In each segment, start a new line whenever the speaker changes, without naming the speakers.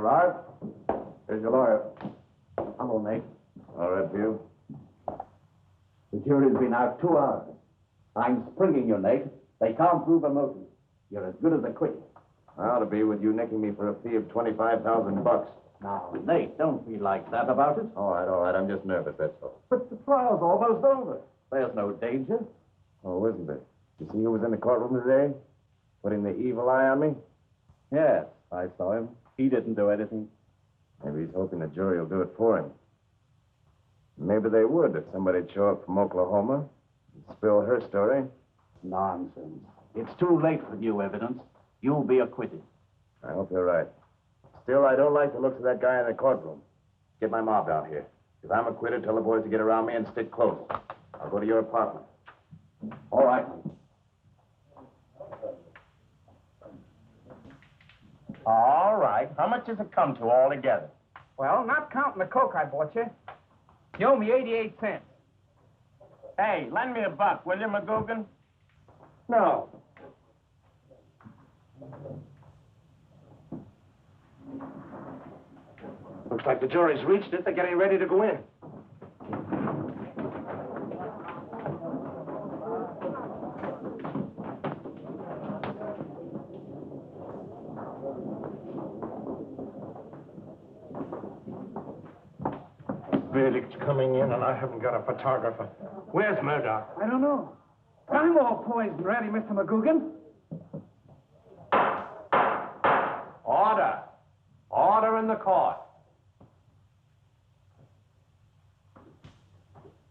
Girard. Here's your lawyer.
Hello, Nate.
All right, Redfield.
The jury's been out 2 hours. I'm springing you, Nate. They can't prove a motive. You're as good as acquitted.
I ought to be with you nicking me for a fee of $25,000.
Now, Nate, don't be like that about it.
All right. I'm just nervous, that's all.
But the trial's almost over. There's no danger.
Oh, isn't there? You see who was in the courtroom today? Putting the evil eye on me?
Yes, I saw him. He didn't do anything.
Maybe he's hoping the jury will do it for him. Maybe they would if somebody'd show up from Oklahoma and spill her story.
Nonsense. It's too late for new evidence. You'll be acquitted.
I hope you're right. Still, I don't like the looks of that guy in the courtroom. Get my mob down here. If I'm acquitted, tell the boys to get around me and stick close. I'll go to your apartment.
All right.
All right. How much does it come to altogether?
Well, not counting the Coke I bought you. You owe me 88 cents.
Hey, lend me $1, will you, McGoogin?
No.
Looks like the jury's reached it. They're getting ready to go in.
Verdict's coming in, and I haven't got a photographer. Where's Murdock?
I don't know. I'm all poised and ready, Mr. McGoogin.
Order. Order in the court.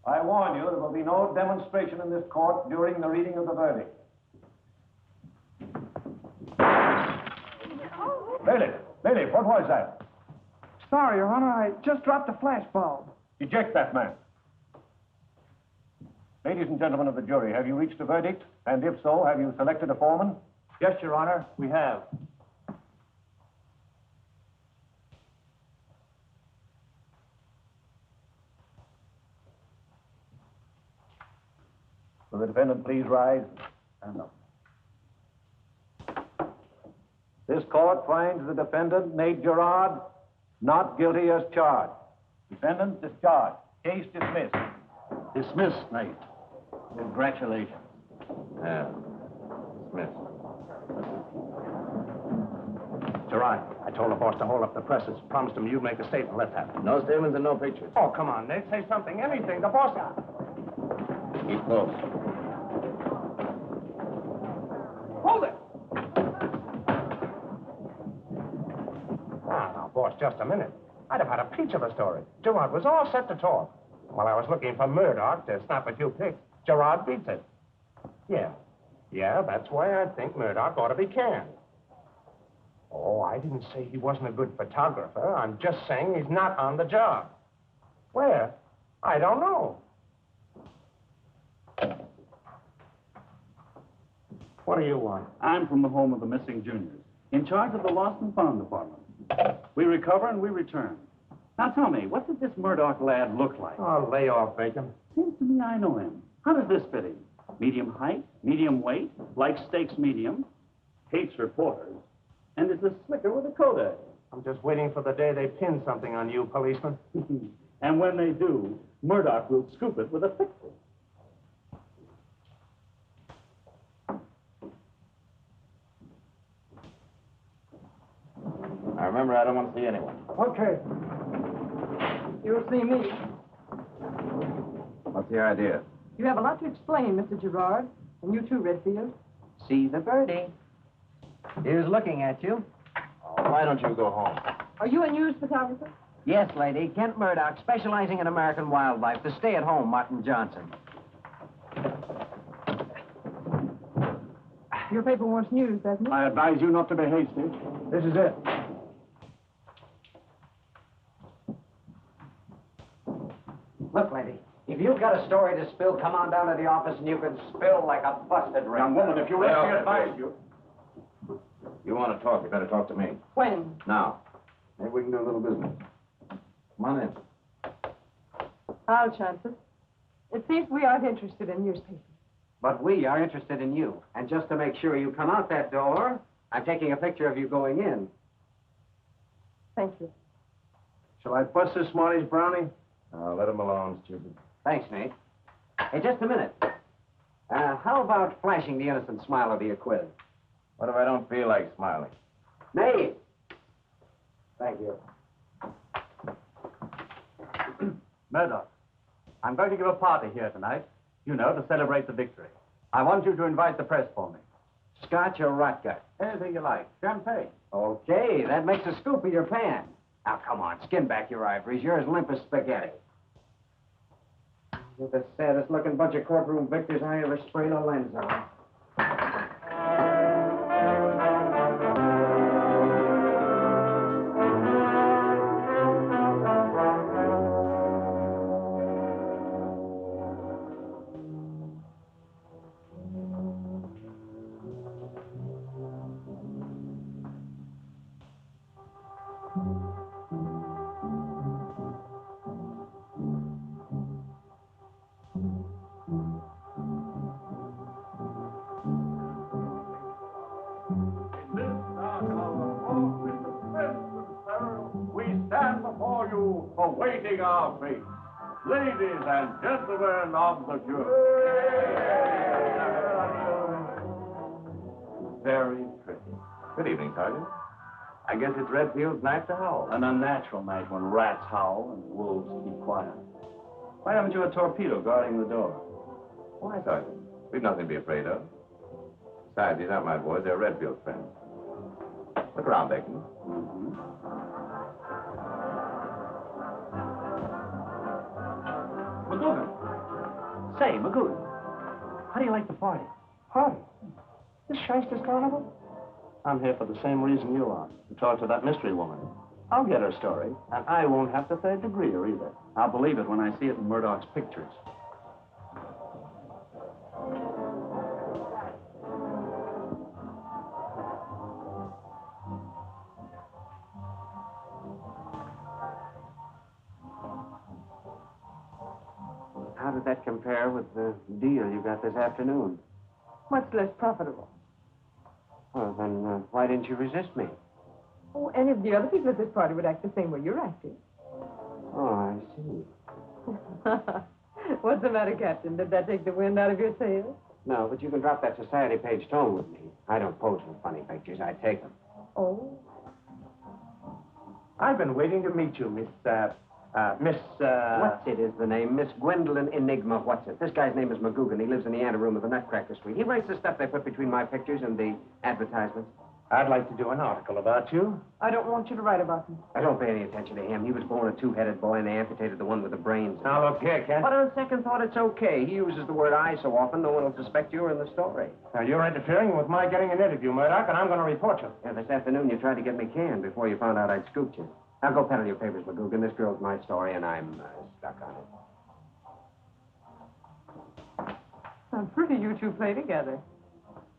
I warn you, there will be no demonstration in this court during the reading of the verdict. Bailiff, what was that?
Sorry, Your Honor, I just dropped a flash bulb.
Eject that man. Ladies and gentlemen of the jury, have you reached a verdict? And if so, have you selected a foreman?
Yes, Your Honor, we have.
Will the defendant please rise?
And up.
This court finds the defendant, Nate Girard, not guilty as charged. Defendant discharged. Case dismissed.
Dismissed, Nate. Congratulations.
Yeah. Dismissed.
Gerard, I told the boss to hold up the presses. Promised him you'd make a statement. Let's have it.
No statements and no pictures.
Oh, come on, Nate. Say something, anything. The boss...
Keep close.
Hold it!
Now, boss, just a minute. I'd have had a peach of a story. Gerard was all set to talk. While I was looking for Murdock to snap a few pics, Gerard beats it. Yeah, that's why I think Murdock ought to be canned. Oh, I didn't say he wasn't a good photographer. I'm just saying he's not on the job. Where? I don't know. What do you want?
I'm from the home of the missing juniors, in charge of the lost and found department. We recover and we return. Now tell me, what did this Murdock lad look like?
Oh, lay off, Bacon.
Seems to me I know him. How does this fit him? Medium height, medium weight, likes steaks medium, hates reporters, and is a slicker with a Kodak.
I'm just waiting for the day they pin something on you, policeman.
And when they do, Murdock will scoop it with a pixel.
Now, remember, I don't want to see anyone.
Okay. You'll see me.
What's the idea?
You have a lot to explain, Mr. Girard. And you too, Redfield.
See the birdie. Here's looking at you.
Oh, why don't you go home?
Are you a news photographer?
Yes, lady. Kent Murdock, specializing in American wildlife. The stay-at-home Martin Johnson.
Your paper wants news, doesn't it?
I advise you not to be hasty. This is it.
Look, lady, if you've got a story to spill, come on down to the office and you can spill like a busted ring.
Young woman, if you wish to advise you.
You want to talk, you better talk to me.
When?
Now. Maybe we can do a little business. Come on in.
I'll chance it. It seems we aren't interested in newspapers.
But we are interested in you. And just to make sure you come out that door, I'm taking a picture of you going in.
Thank you.
Shall I bust this morning's brownie?
Let him alone, stupid.
Thanks, Nate. Hey, just a minute. How about flashing the innocent smile of the acquitted?
What if I don't feel like smiling?
Nate! Thank you.
Murdock, I'm going to give a party here tonight, you know, to celebrate the victory. I want you to invite the press for me.
Scotch or rotgut?
Anything you like. Champagne.
Okay, that makes a scoop of your pan. Now, come on, skin back your ivories. You're as limp as spaghetti. You're the saddest-looking bunch of courtroom victors I ever sprayed a lens on.
We stand before you awaiting our fate. Ladies and gentlemen of the jury.
Very pretty.
Good evening, Sergeant. I guess it's Redfield's night to howl.
An unnatural night when rats howl and wolves keep quiet. Why haven't you a torpedo guarding the door?
Why, Sergeant? We've nothing to be afraid of. Besides, these aren't my boys. They're Redfield's friends. Look around, Bacon.
McGoogin. Say, McGoogin, how do you like the party?
Party? This shyster's carnival? I'm here for the same reason you are, to talk to that mystery woman. I'll get her story, and I won't have to third degree her either.
I'll believe it when I see it in Murdock's pictures.
How did that compare with the deal you got this afternoon?
Much less profitable.
Well, then, why didn't you resist me?
Oh, any of the other people at this party would act the same way you're acting.
Oh, I see.
What's the matter, Captain? Did that take the wind out of your sails?
No, but you can drop that society page tone with me. I don't pose for funny pictures. I take them.
Oh?
I've been waiting to meet you, Miss.
What's it is the name? Miss Gwendolyn Enigma What's it? This guy's name is McGoogin. He lives in the anteroom of the Nutcracker Suite. He writes the stuff they put between my pictures and the advertisements.
I'd like to do an article about you.
I don't want you to write about me.
I don't pay any attention to him. He was born a two-headed boy, and they amputated the one with the brains.
Now, look here, Kent.
But on second thought, it's okay. He uses the word I so often, no one will suspect you were in the story.
Now, you're interfering with my getting an interview, Murdock, and I'm going to report you.
Yeah, this afternoon you tried to get me canned before you found out I'd scooped you. Now go peddle your papers, McGoogin. This girl's my story, and I'm stuck on it.
I'm pretty you two play together.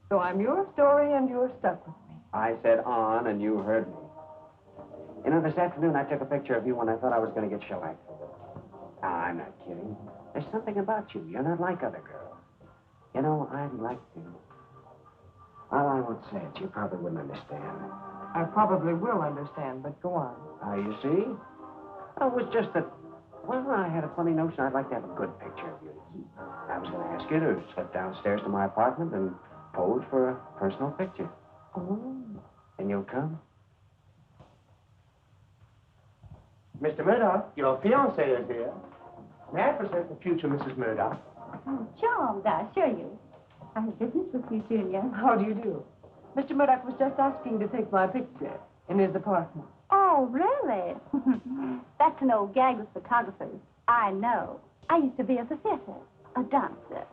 So I'm your story, and you're stuck with me.
I said on, and you heard me. You know, this afternoon I took a picture of you when I thought I was going to get shellacked for it. Ah, I'm not kidding. There's something about you. You're not like other girls. You know, I'd like to. Well, I won't say it. You probably wouldn't understand.
I probably will understand, but go on.
You see? It was just that, well, I had a funny notion I'd like to have a good picture of you to keep. I was going to ask you to slip downstairs to my apartment and pose for a personal picture.
Oh.
And you'll come?
Mr. Murdock, your fiancé is here. May I present the future Mrs. Murdock?
Oh, charmed, I assure you. I have business with you, Junior.
How do you do? Mr. Murdock was just asking to take my picture in his apartment.
Oh, really? That's an old gag with photographers. I know. I used to be at the theater, a dancer.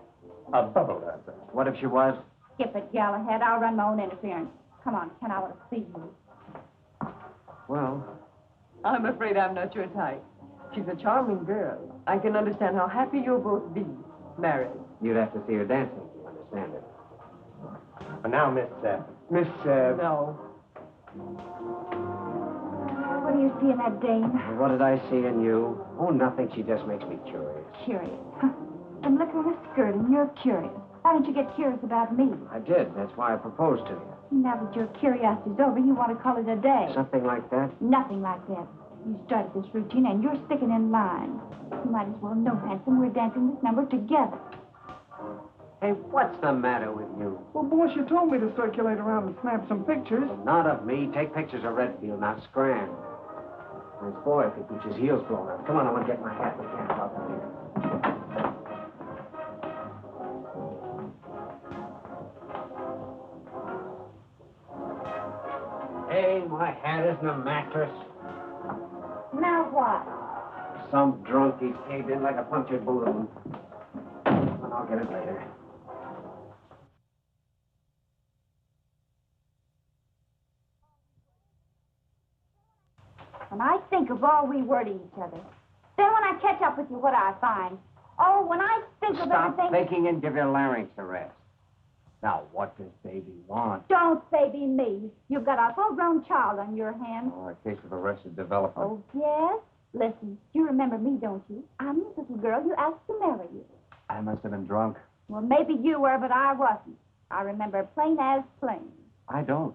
A bubble dancer.
What if she was?
Skip it, Galahad. I'll run my own interference. Come on, Ken, I want to see you.
Well,
I'm afraid I'm not your type. She's a charming girl. I can understand how happy you'll both be married.
you'd have to see her dancing to understand it.
Now, Miss...
No.
What do you see in that dame?
What did I see in you? Oh, nothing. She just makes me curious.
Curious. And look at her skirt, and you're curious. Why don't you get curious about me?
I did. That's why I proposed to you.
Now that your curiosity's over, you want to call it a day.
Something like that?
Nothing like that. You started this routine, and you're sticking in line. You might as well know, handsome, we're dancing this number together.
Hey, what's the matter with you?
Well, boss, you told me to circulate around and snap some pictures.
Not of me. Take pictures of Redfield, now scram. This boy could keep his heels blown up. Come on, I want to get my hat. We can't talk in here. Hey, my hat isn't a mattress.
Now what?
Some drunk, he's caved in like a punctured balloon. I'll get it later.
When I think of all we were to each other, then when I catch up with you, what do I find? Oh, when I think of
Stop
everything...
thinking and give your larynx a rest. Now, what does baby want?
Don't baby me. You've got a full-grown child on your hands.
Oh, a case of arrested development.
Oh, yes? Listen, you remember me, don't you? I'm the little girl you asked to marry you.
I must have been drunk.
Well, maybe you were, but I wasn't. I remember plain as plain.
I don't.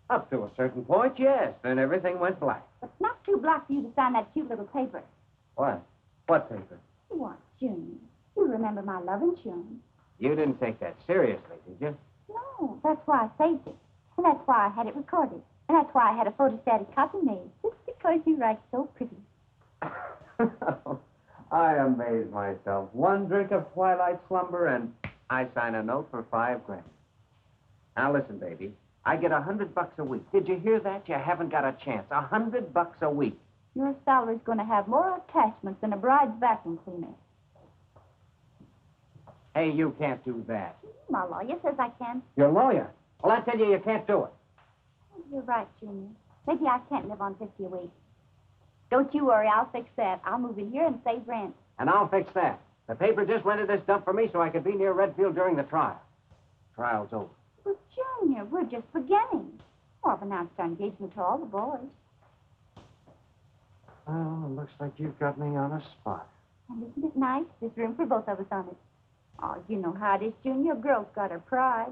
Up to a certain point, yes. Then everything went black.
But it's not too black for you to sign that cute little paper.
What? What paper?
What, Junior? You remember my love insurance.
You didn't take that seriously, did you?
No, that's why I saved it. And that's why I had it recorded. And that's why I had a photostatic copy made. Just because you write so pretty.
I amaze myself. One drink of twilight slumber, and I sign a note for $5,000. Now listen, baby. I get $100 a week. Did you hear that? You haven't got a chance. $100 a week.
Your salary's going to have more attachments than a bride's vacuum cleaner.
Hey, you can't do that.
My lawyer says I can.
Your lawyer? Well, I tell you can't do it.
You're right, Junior. Maybe I can't live on $50 a week. Don't you worry, I'll fix that. I'll move in here and save rent.
And I'll fix that. The paper just rented this dump for me so I could be near Redfield during the trial. Trial's over.
Well, Junior, we're just beginning. Oh, I've announced our engagement to all the boys.
Well, it looks like you've got me on a spot.
And isn't it nice? There's room for both of us on it. Oh, you know how it is, Junior. A girl's got her pride.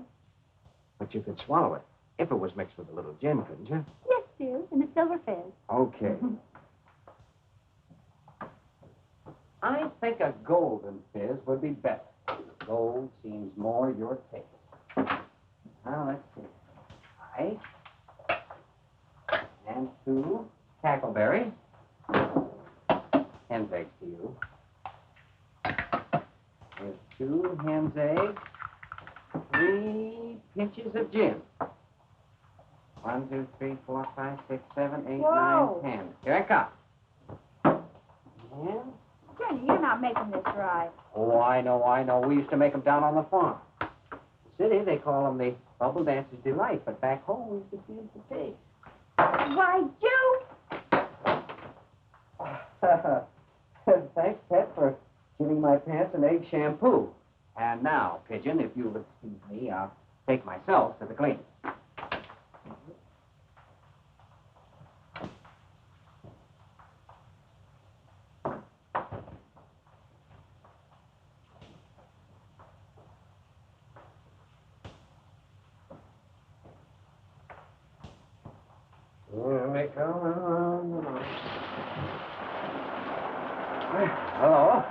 But you could swallow it. If it was mixed with a little gin, couldn't you?
Yes, dear, in the silver fizz.
Okay. I think a golden fizz would be better. Gold seems more your taste. Now, let's see. Right. And 2 cackleberry. 10 eggs to you. There's 2 hen's eggs. 3 pinches of gin. 1, 2, 3, 4, 5, 6, 7, 8,
Whoa.
9, 10. Here I come. And...
Junior, you're not making this right.
Oh, I know. We used to make them down on the farm. In the city, they call them the Bubble Dancer's Delight, but back home, we used to feed them to pigs.
Why, Ju!
Thanks, Pet, for giving my pants an egg shampoo. And now, Pigeon, if you'll excuse me, I'll take myself to the cleaning. Hello?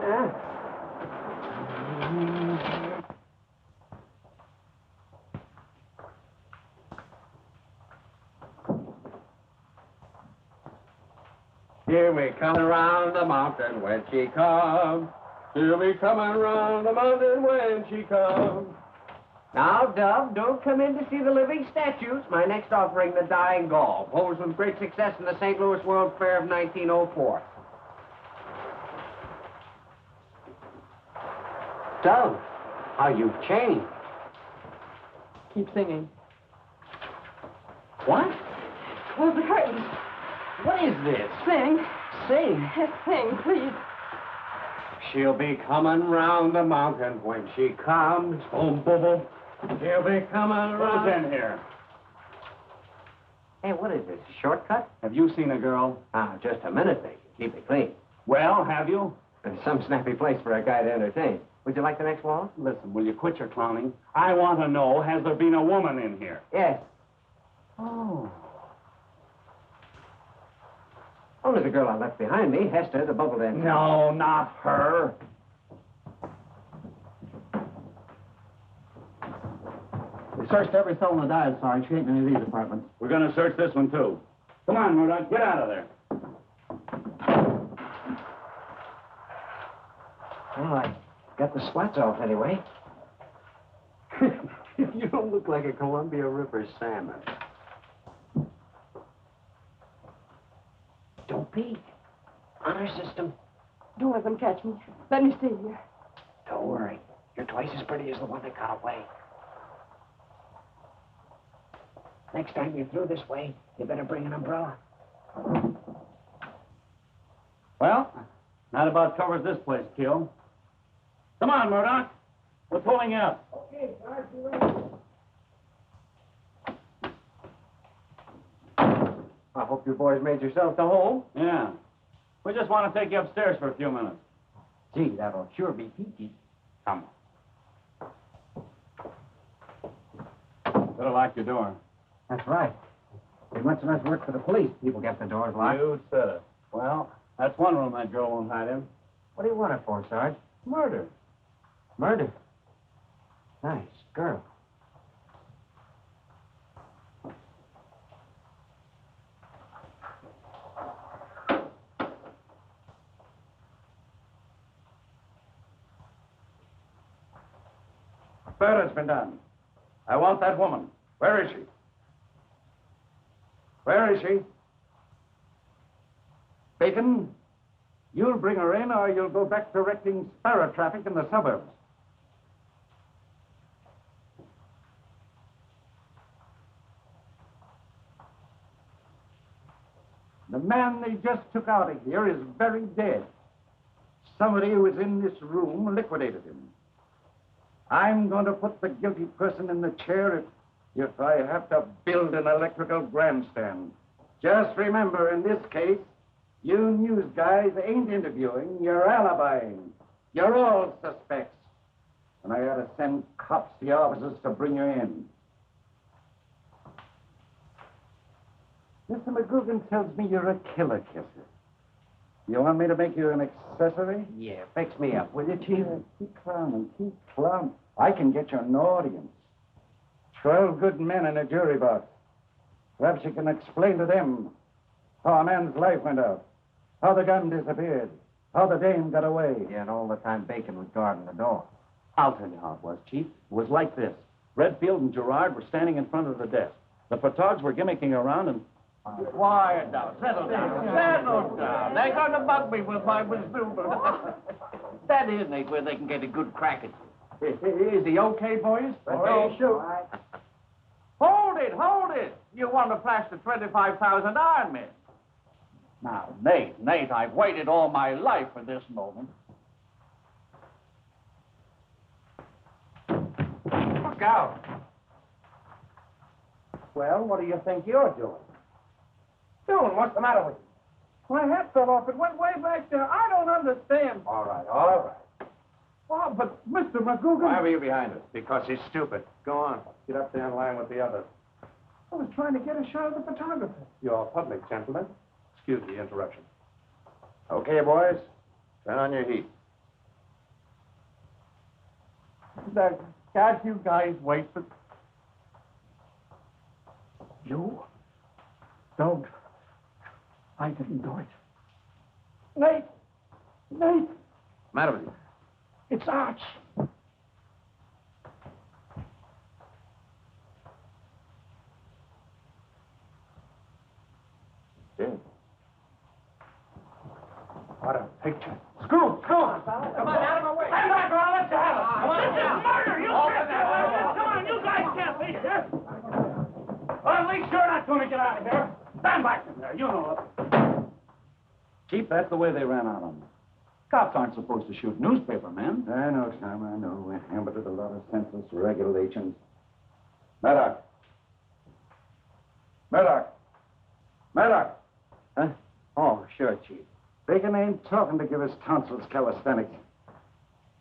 Yeah. Hear me coming around the mountain when she comes. Hear me coming around the mountain when she comes. Now, Dove, don't come in to see the living statues. My next offering, the dying Gaul. Posed with great success in the St. Louis World Fair of 1904. Dove, how you've changed.
Keep singing.
What?
Close the curtains.
What is this?
Sing.
Sing.
Yes, sing, please.
She'll be coming round the mountain when she comes. Boom, boom, boom. She'll be coming around.
Who's in here?
Hey, what is this, a shortcut?
Have you seen a girl?
Ah, just a minute, Bacon. Keep it clean.
Well, have you?
It's some snappy place for a guy to entertain. Would you like the next wall?
Listen, will you quit your clowning? I want to know, has there been a woman in here?
Yes.
Oh.
Only the girl I left behind me, Hester, the bubble dancer.
No, not her.
We searched every cell in the dive, Sarge. She ain't in any of these apartments.
We're going to search this one, too. Come on, Murdock, get out of there.
Well, I got the spots off anyway. You don't look like a Columbia River salmon. Don't peek. Honor system.
Don't let them catch me. Let me stay here.
Don't worry. You're twice as pretty as the one that got away. Next time you're through this way, you better bring an umbrella.
Well, that about covers this place, Kill. Come on, Murdock. We're pulling out.
Okay, Sarge, you ready?
I hope you boys made yourself to home.
Yeah. We just want to take you upstairs for a few minutes.
Gee, that'll sure be peachy.
Come on. Better lock your door.
That's right. Ain't much less work for the police. People get the doors locked.
You said it. Well, that's one room that girl won't hide in.
What do you want it for, Sarge?
Murder.
Murder. Nice girl.
Murder's been done. I want that woman. Where is she? Where is she? Bacon, you'll bring her in or you'll go back directing sparrow traffic in the suburbs. The man they just took out of here is very dead. Somebody who was in this room liquidated him. I'm going to put the guilty person in the chair if I have to build an electrical grandstand. Just remember, in this case, you news guys ain't interviewing, you're alibying. You're all suspects. And I ought to send cops to the offices to bring you in. Mr. McGoogin tells me you're a killer kisser. You want me to make you an accessory?
Yeah, fix me up, will you, Chief?
Yeah, keep clowning, keep clowning. I can get you an audience. 12 good men in a jury box. Perhaps you can explain to them how a man's life went out, how the gun disappeared, how the dame got away.
Yeah, and all the time Bacon was guarding the door.
I'll tell you how it was, Chief. It was like this. Redfield and Girard were standing in front of the desk. The photogs were gimmicking around and...
Quiet now. Settle down. Settle down. They're going to bug me with my bazooka. Stand here, Nate, where they can get a good crack at you.
Is he okay, boys?
Okay, shoot. Hold it, hold it. You want to flash the 25,000 Iron Men. Now, Nate, I've waited all my life for this moment.
Look out. Well, what do you think you're doing? Doing? What's the matter with you?
My hat fell off. It went way back there. I don't understand.
All right, all right.
Oh, but Mr. McGoogin...
Why were you behind us? Because he's stupid. Go on. Get up there in line with the others.
I was trying to get a shot of the photographer.
You're public, gentlemen. Excuse the interruption. Okay, boys. Turn on your heat.
Can't you guys wait for...
You? Don't. I didn't do it.
Nate! Nate!
Matter with you?
It's Arch.
Dead. What a picture.
Screw! Come on, out of my way. Stand back or I'll let you have it. Come on, this is murder! You can't. Come on, you guys can't leave here. Well, at least you're not going to get out of here. Stand back from there. You know it.
Chief, that's the way they ran out on me. Cops aren't supposed to shoot newspapermen.
I know, Sam, I know. We're hampered with a lot of senseless regulations. Murdock. Murdock. Murdock.
Huh? Oh, sure, Chief.
Bacon ain't talking to give his tonsils calisthenics.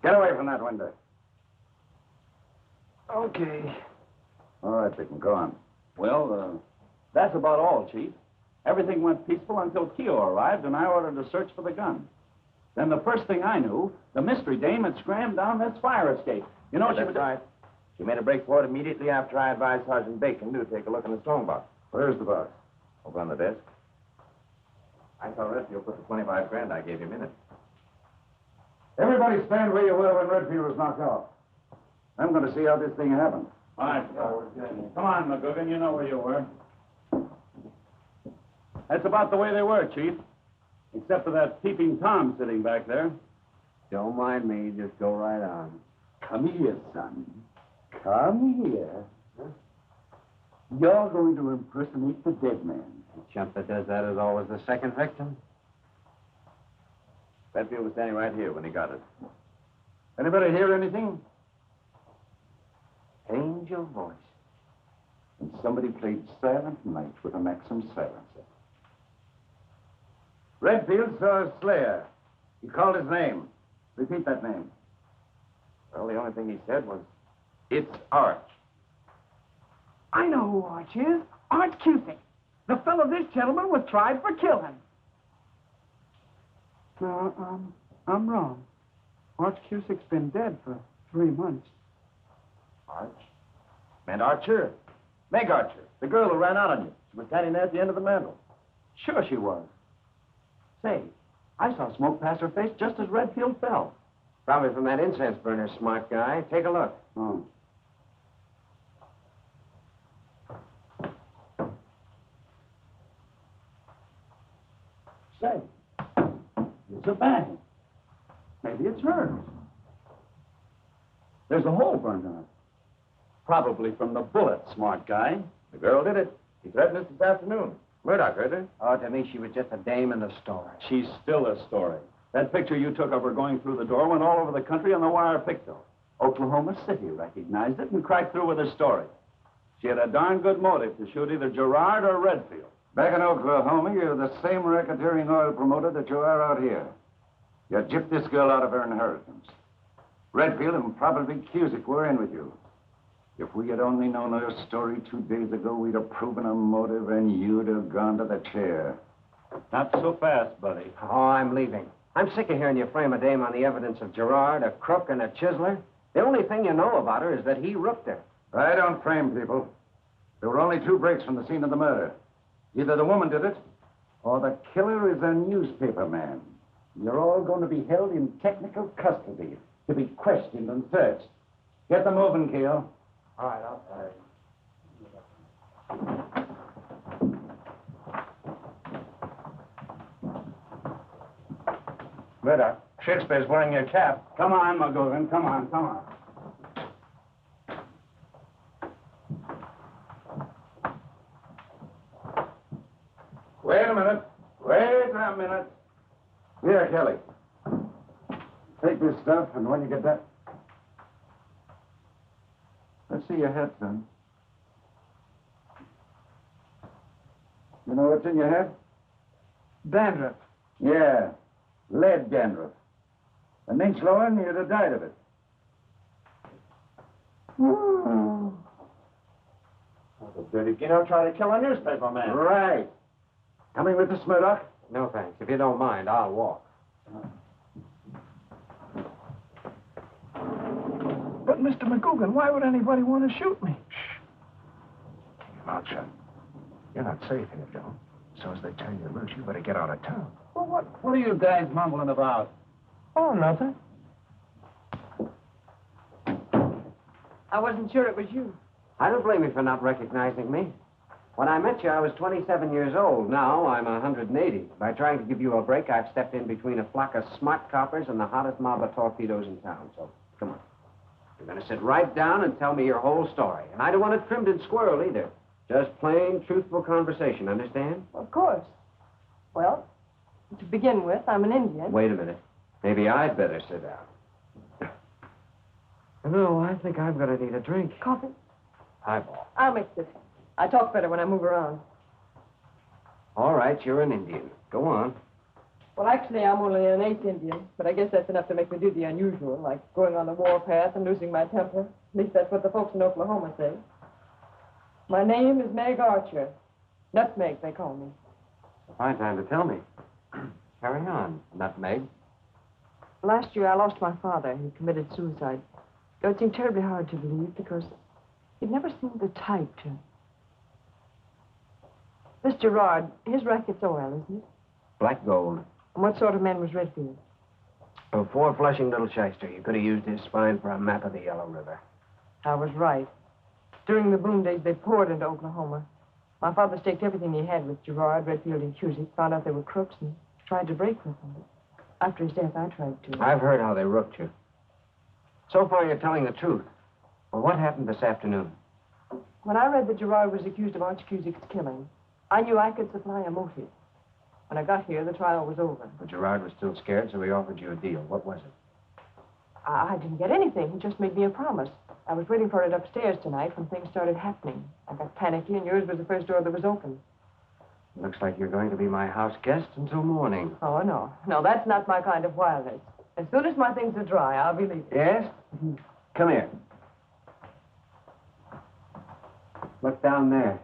Get away from that window.
Okay.
All right, Dickon, go on.
Well, that's about all, Chief. Everything went peaceful until Keogh arrived, and I ordered a search for the gun. Then the first thing I knew, the mystery dame had scrammed down this fire escape. You know,
That's right. She made a break for it immediately after I advised Sergeant Bacon to take a look in the strong box.
Where's the box?
Over on the desk. I saw Redfield put the 25 grand I gave him in it.
Everybody stand where you were when Redfield was knocked off. I'm going to see how this thing happened.
All right, come on, McGoogin. You know where you were. That's about the way they were, Chief. Except for that peeping Tom sitting back there.
Don't mind me. Just go right on.
Come here, son. Come here. You're going to impersonate the dead man.
The chump that does that is always the second victim.
Redfield was standing right here when he got it.
Anybody hear anything?
Angel voice.
And somebody played Silent Night with a Maxim silencer. Redfield saw a slayer. He called his name. Repeat that name.
Well, the only thing he said was, "It's Arch."
I know who Arch is. Arch Cusick. The fellow this gentleman was tried for killing. No, I'm wrong. Arch Cusick's been dead for 3 months.
Arch? Meant Archer. Meg Archer, the girl who ran out on you. She was standing there at the end of the mantel.
Sure she was. Say, I saw smoke pass her face just as Redfield fell.
Probably from that incense burner, smart guy. Take a look.
Oh. Say, it's a bang. Maybe it's hers. There's a hole burned on it. Probably from the bullet, smart guy.
The girl did it. He threatened us this afternoon. Murdock heard her.
Oh, to me, she was just a dame in the story.
She's still a story. That picture you took of her going through the door went all over the country on the wire picto. Oklahoma City recognized it and cracked through with her story. She had a darn good motive to shoot either Girard or Redfield.
Back in Oklahoma, you're the same racketeering oil promoter that you are out here. You gypped this girl out of her inheritance. Redfield and probably Cusick were in with you. If we had only known her story 2 days ago, we'd have proven a motive and you'd have gone to the chair.
Not so fast, buddy.
Oh, I'm leaving. I'm sick of hearing you frame a dame on the evidence of Girard, a crook, and a chiseler. The only thing you know about her is that he rooked her.
I don't frame people. There were only 2 breaks from the scene of the murder. Either the woman did it, or the killer is a newspaper man. You're all going to be held in technical custody to be questioned and searched. Get them moving, Keogh.
All right, I'll...
Murdock, Shakespeare's wearing your cap.
Come on, McGoogin. Come on, come on.
Wait a minute. Wait a minute. Here, Kelly. Take this stuff, and when you get that... Let's see your hat, son. You know what's in your head?
Dandruff.
Yeah, lead dandruff. An inch lower and you'd have died of it.
Oh, the dirty kiddo tried to kill a newspaper man.
Right. Coming with us, Murdock?
No, thanks. If you don't mind, I'll walk.
But, Mr. McGoogin, why would anybody want to shoot me?
Shh. Keep your mouth shut. You're not safe here, Joe. So as they turn you loose, you better get out of town.
Well, what are you guys mumbling about?
Oh, nothing.
I wasn't sure it was you.
I don't blame you for not recognizing me. When I met you, I was 27 years old. Now I'm 180. By trying to give you a break, I've stepped in between a flock of smart coppers and the hottest mob of torpedoes in town. So, come on. You're going to sit right down and tell me your whole story. And I don't want it trimmed and squirrel either. Just plain, truthful conversation, understand?
Of course. Well, to begin with, I'm an Indian.
Wait a minute. Maybe I'd better sit down. No, I think I'm going to need a drink.
Coffee?
Highball.
I'll make this. I talk better when I move around.
All right, you're an Indian. Go on.
Well, actually, I'm only an eighth Indian, but I guess that's enough to make me do the unusual, like going on the warpath and losing my temper. At least that's what the folks in Oklahoma say. My name is Meg Archer. Nutmeg, they call me.
Fine time to tell me. Carry on, Nutmeg.
Last year, I lost my father. He committed suicide. Though it seemed terribly hard to believe because he'd never seemed the type to. This Girard, his racket's oil, isn't it?
Black gold.
And what sort of man was Redfield?
A four-flushing little shyster. You could have used his spine for a map of the Yellow River.
I was right. During the boom days, they poured into Oklahoma. My father staked everything he had with Girard, Redfield, and Cusick, found out they were crooks, and tried to break with them. After his death, I tried to.
I've heard how they rooked you. So far, you're telling the truth. Well, what happened this afternoon?
When I read that Girard was accused of Arch Cusick's killing, I knew I could supply a motive. When I got here, the trial was over.
But Girard was still scared, so he offered you a deal. What was it?
I didn't get anything. He just made me a promise. I was waiting for it upstairs tonight when things started happening. I got panicky, and yours was the first door that was open.
Looks like you're going to be my house guest until morning.
Oh, no. No, that's not my kind of wildness. As soon as my things are dry, I'll be leaving.
Yes? Come here. Look down there.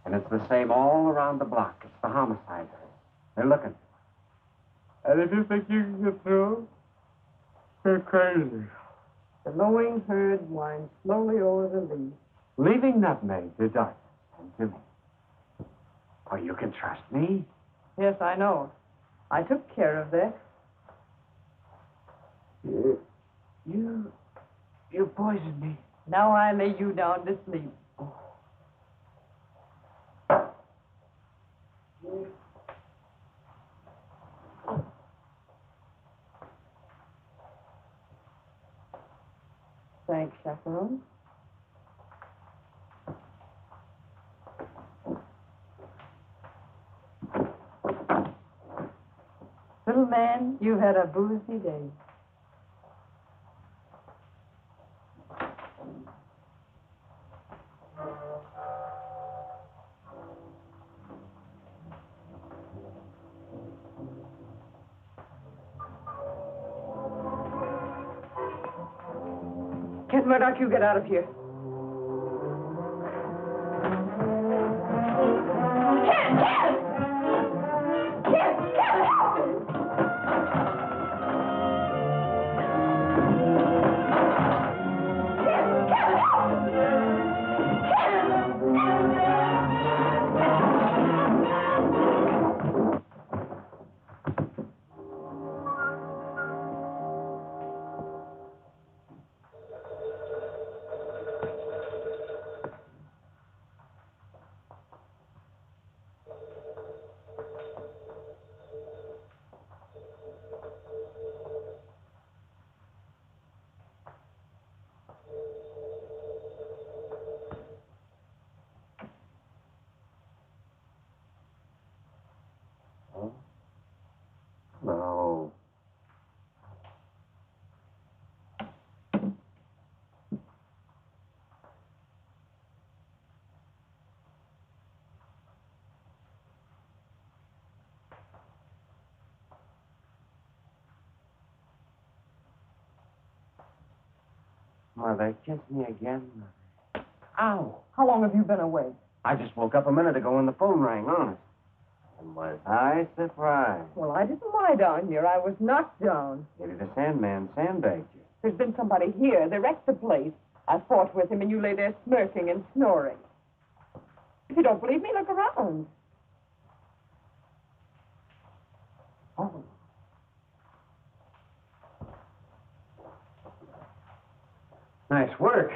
And it's the same all around the block. It's the homicide. They're looking.
And if you think you can get through, you're crazy.
The lowing herd winds slowly over the leaves.
Leaving Nutmeg to Doc and to me. Oh, you can trust me.
Yes, I know. I took care of that.
You poisoned me.
Now I lay you down to sleep. Thanks, Chaperone. Little man, you've had a boozy day. Kent Murdock, you get out of here.
No. Mother, kiss me again. Ow.
How long have you been away?
I just woke up a minute ago when the phone rang, honest. And was I surprised?
Well, I didn't lie down here. I was knocked down.
Maybe the Sandman sandbagged you.
There's been somebody here. They wrecked the place. I fought with him, and you lay there smirking and snoring. If you don't believe me, look around.
Oh. Nice work.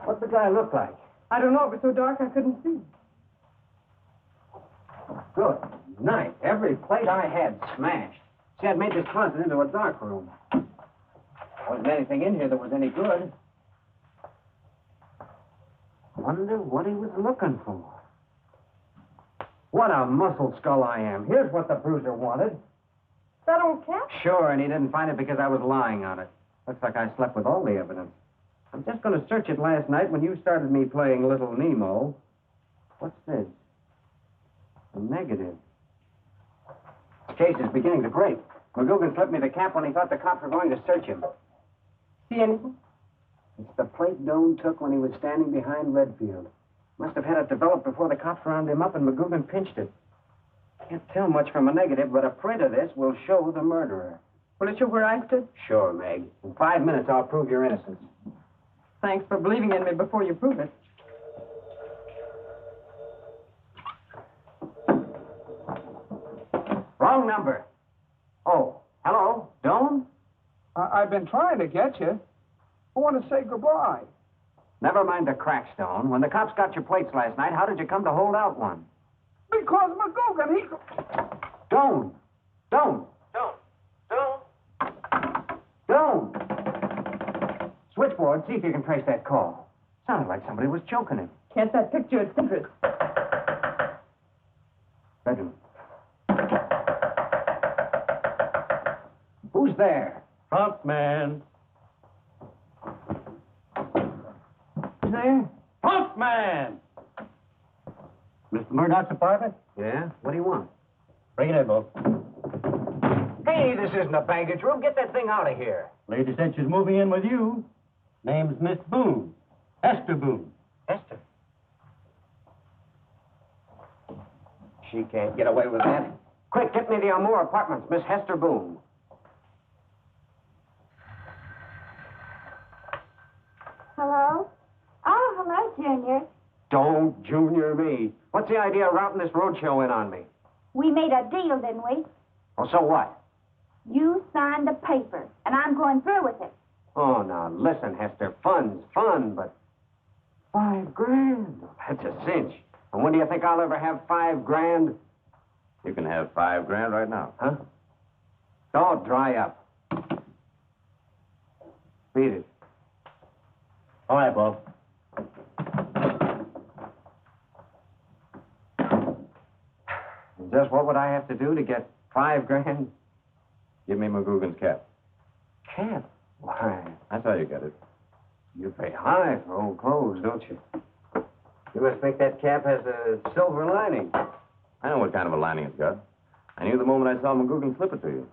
What's the guy look like?
I don't know. It was so dark I couldn't see.
Good night. Every plate I had smashed. See, I'd made this closet into a dark room. Wasn't anything in here that was any good. Wonder what he was looking for. What a muscle skull I am. Here's what the bruiser wanted.
That old cat?
Sure, and he didn't find it because I was lying on it. Looks like I slept with all the evidence. I'm just going to search it last night when you started me playing Little Nemo. What's this? A negative. This case is beginning to break. McGoogin slipped me the cap when he thought the cops were going to search him.
See anything?
It's the plate Doane took when he was standing behind Redfield. Must have had it developed before the cops rounded him up and McGoogin pinched it. Can't tell much from a negative, but a print of this will show the murderer.
Will it show where I stood?
Sure, Meg. In 5 minutes, I'll prove your innocence.
Thanks for believing in me before you prove it.
Wrong number. Oh, hello, Doane?
I've been trying to get you. I want to say goodbye.
Never mind the cracks, Doane. When the cops got your plates last night, how did you come to hold out one?
Because McGoogin, he...
Doane! Doane! Doane! Switchboard, see if you can trace that call. Sounded like somebody was choking him.
Can't that picture its secret?
Bedroom. Who's there?
Front man.
Who's there?
Front man!
Mr. Murdock's apartment? Yeah? What do you want?
Bring it in, Bo.
Hey, this isn't a baggage room. Get that thing out of here.
Lady said she's moving in with you. Name's Miss Boone. Hester Boone.
Hester? She can't get away with that. Quick, get me the Amour Apartments, Miss Hester Boone.
Hello? Oh, hello, Junior.
Don't junior me. What's the idea of routing this roadshow in on me?
We made a deal, didn't we?
Oh, so what?
You signed the paper, and I'm going through with it.
Oh, now, listen, Hester. Fun's fun, but $5,000. That's a cinch. And when do you think I'll ever have $5,000?
You can have $5,000 right now.
Huh? Oh, dry up. Beat it.
All right, Bo.
Just what would I have to do to get $5,000?
Give me McGoogin's cap.
Cap? Why,
That's how you get it.
you pay high for old clothes, don't you? You must think that cap has a silver lining.
I know what kind of a lining it's got. I knew the moment I saw McGoogin slip it to you.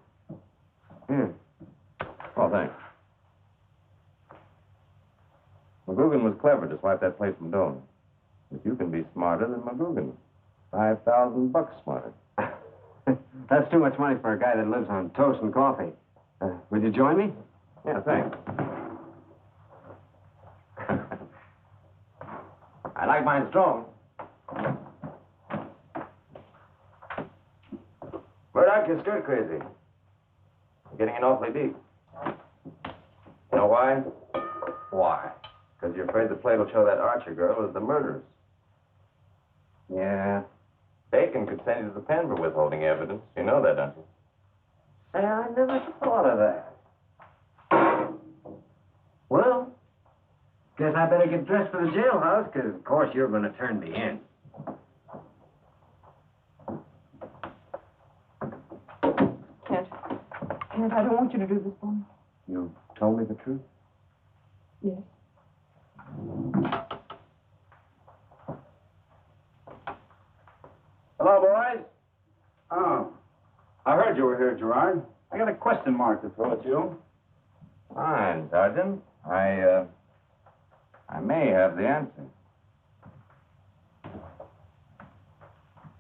Here.
Oh, thanks. McGoogin was clever to swipe that plate from Doane. But you can be smarter than McGoogin. $5,000 smarter.
That's too much money for a guy that lives on toast and coffee. Would you join me?
Yeah, thanks. I like mine strong. Murdock, you're stir crazy. You're getting in awfully deep. You know why?
Why?
Because you're afraid the plate will show that Archer girl as the murderers.
Yeah.
Bacon could send you to the pen for withholding evidence. You know that, don't you?
Say, I never thought of that. Well, guess I better get dressed for the jailhouse, because, of course, you're going to turn me in.
Kent, I don't want you to do this for me.
You told me the truth?
Yes.
Hello, boys. Oh, I heard you were here, Girard. I got a question mark to throw at you.
Fine, Sergeant. I may have the answer.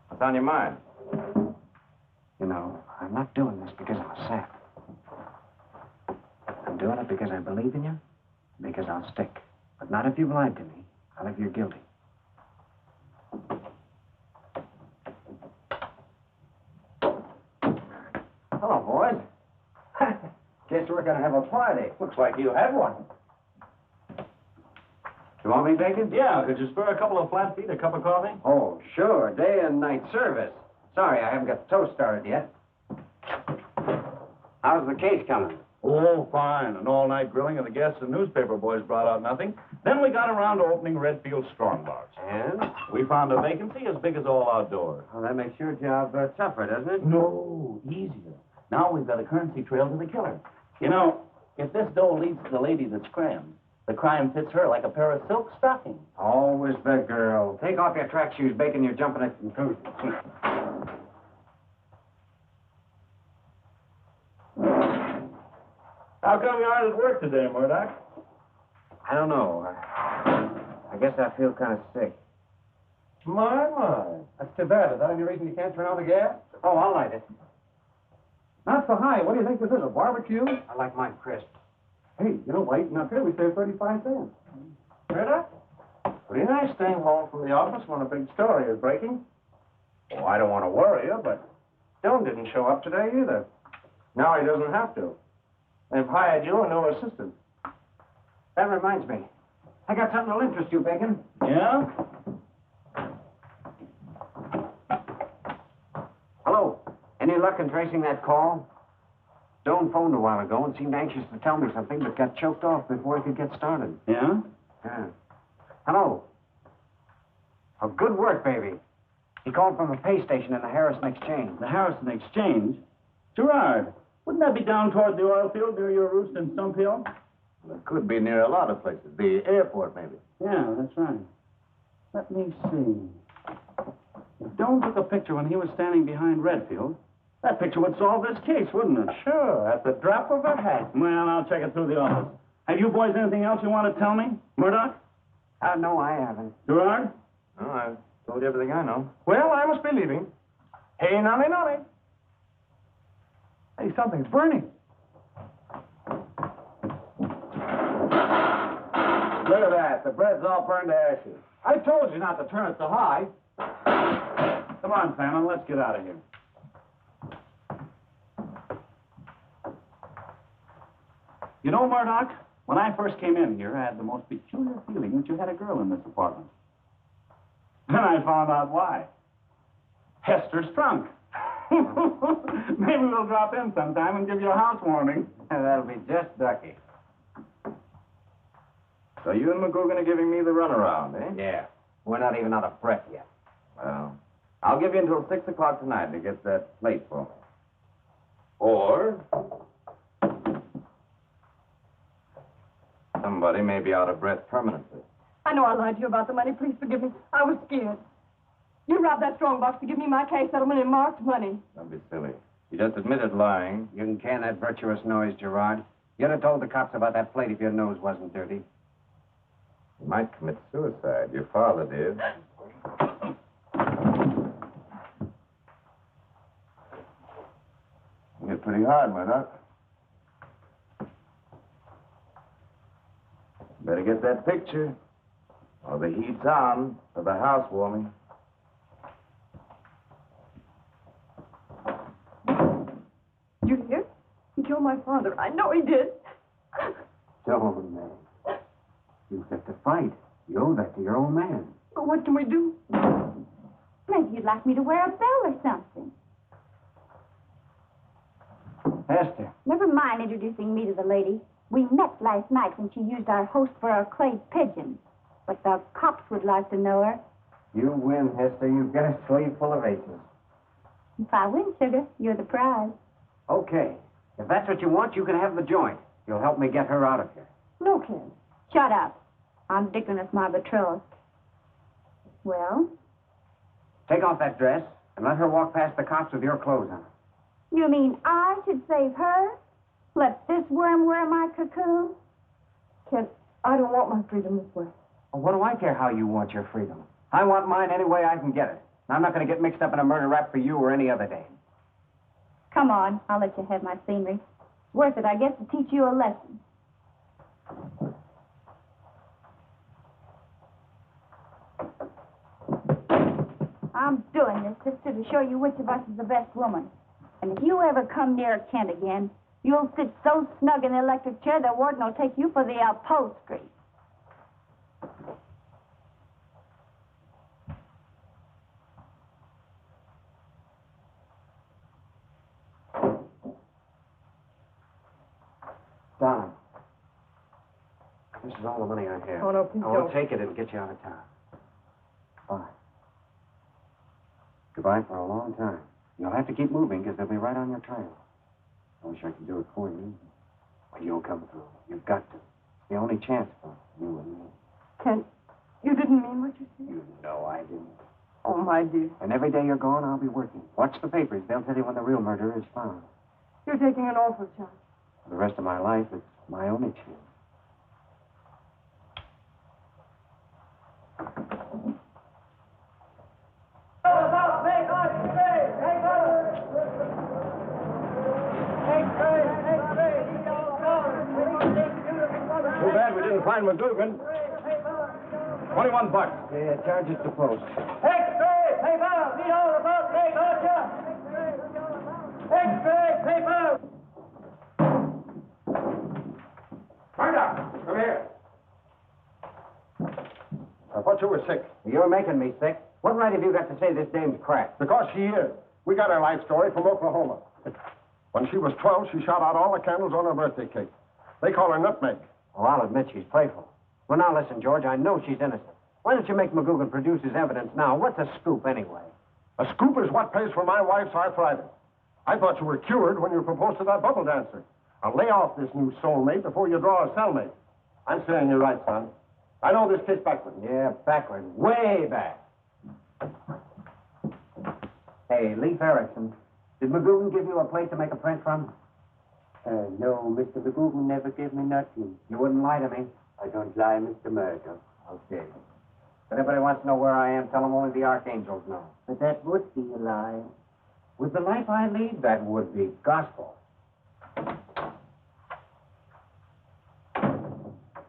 What's on your mind?
You know, I'm not doing this because I'm a sap. I'm doing it because I believe in you, because I'll stick. But not if you've lied to me, not if you're guilty. Hello, boys. Guess we're going to have a party.
Looks like you had one.
You want me, Bacon?
Yeah, could you spare a couple of flat feet, a cup of coffee?
Oh, sure. Day and night service. Sorry, I haven't got the toast started yet. How's the case coming?
Oh, fine. An all-night grilling of the guests and newspaper boys brought out nothing. Then we got around to opening Redfield's strong box.
And?
We found a vacancy as big as all outdoors.
Well, that makes your job tougher, doesn't it?
No, easier. Now we've got a currency trail to the killer. You know, if this dough leads to the lady that's crammed, the crime fits her like a pair of silk stockings.
Always the girl. Take off your track shoes, Bacon. You're jumping at conclusions.
How come you aren't at work today, Murdock?
I don't know. I guess I feel kind of sick.
My. That's too bad. Is that any reason you can't turn on the gas?
Oh, I'll light it.
Not so high. What do you think this is, a barbecue?
I like mine crisp.
Hey, you know, waiting up here, we saved 35 cents.
Murdock? Pretty nice staying home from the office when a big story is breaking. Oh, I don't want to worry you, but Doane didn't show up today either. Now he doesn't have to. They've hired you a new assistant.
That reminds me. I got something that'll interest you, Bacon.
Yeah?
Hello. Any luck in tracing that call? Doane phoned a while ago and seemed anxious to tell me something, but got choked off before he could get started.
Yeah?
Yeah. Hello. Oh, good work, baby. He called from a pay station in the Harrison Exchange.
The Harrison Exchange? Girard, wouldn't that be down toward the oil field near your roost in Stump Hill?
Well, it could be near a lot of places. The airport, maybe.
Yeah, that's right. Let me see. If Doane took a picture when he was standing behind Redfield, that picture would solve this case, wouldn't it?
Sure, at the drop of a hat.
Well, I'll check it through the office. Have you boys anything else you want to tell me? Murdock?
No, I haven't.
Girard?
No, I've told you everything I know.
Well, I must be leaving. Hey, nolly, nolly.
Hey, something's burning.
Look at that. The bread's all burned to ashes.
I told you not to turn it so high.
Come on, Famine, let's get out of here. You know, Murdock, when I first came in here, I had the most peculiar feeling that you had a girl in this apartment. Then I found out why. Hester's drunk. Maybe we'll drop in sometime and give you a housewarming.
That'll be just ducky.
So you and McGoogin are giving me the runaround, eh?
Yeah. We're not even out of breath yet.
Well, I'll give you until 6 o'clock tonight to get that plate for me. Or somebody may be out of breath permanently.
I know I lied to you about the money. Please forgive me. I was scared. You robbed that strong box to give me my cash settlement in marked money.
Don't be silly. You just admitted lying.
You can can that virtuous noise, Girard. You'd have told the cops about that plate if your nose wasn't dirty.
You might commit suicide. Your father did. You hit pretty hard, Murdock. Better get that picture, or the heat's on for the housewarming.
You hear? He killed my father. I know he did.
Don't, man. You've got to fight. You owe that to your old man.
But what can we do?
Maybe you'd like me to wear a bell or something.
Hester.
Never mind introducing me to the lady. We met last night when she used our host for a clay pigeon. But the cops would like to know her.
You win, Hester. You've got a sleeve full of aces.
If I win, sugar, you're the prize.
Okay. If that's what you want, you can have the joint. You'll help me get her out of here.
No, kid. Shut up. I'm Dickinus, my betrothed. Well,
Take off that dress and let her walk past the cops with your clothes on.
you mean I should save her? Let this worm wear my cocoon?
Kent, I don't want my freedom this way.
Well, what do I care how you want your freedom? I want mine any way I can get it. And I'm not going to get mixed up in a murder rap for you or any other day.
Come on, I'll let you have my scenery. It's worth it, I guess, to teach you a lesson. I'm doing this, sister, to show you which of us is the best woman. And if you ever come near Kent again, you'll sit so snug in the electric chair the warden will take you for the upholstery.
Donna, this is all the money I have.
Oh, no, please
I want
don't.
to take it and get you out of town. Goodbye. Goodbye for a long time. You'll have to keep moving because they'll be right on your trail. I wish I could do it for you. But you'll come through. You've got to. It's the only chance for you and me.
Kent, you didn't mean what you said.
You know I didn't.
Oh, my dear.
And every day you're gone, I'll be working. Watch the papers. They'll tell you when the real murderer is found.
You're taking an awful chance.
For the rest of my life, it's my only chance.
Too bad we didn't find McGoogin. $21.
Yeah, charge it to post.
X-ray paper! Read all about Meg Archer! X-ray paper!
Murdock, come here. I thought you were sick.
You're making me sick. What right have you got to say this dame's cracked?
Because she is. We got her life story from Oklahoma. When she was 12, she shot out all the candles on her birthday cake. They call her Nutmeg.
Oh, I'll admit she's playful. Well, now listen, George, I know she's innocent. Why don't you make McGoogin produce his evidence now? What's a scoop, anyway?
A scoop is what pays for my wife's arthritis. I thought you were cured when you proposed to that bubble dancer. Now lay off this new soulmate before you draw a cellmate. I'm saying you're right, son. I know this case backwards.
Yeah, backward. Way back. Hey, Leif Erickson, did McGoogin give you a plate to make a print from?
No, Mr. McGoogin never gave me nothing.
You wouldn't lie to me.
I don't lie, Mr. Murdock.
Okay. If anybody wants to know where I am, tell them only the archangels know.
But that would be a lie.
With the life I lead, that would be gospel.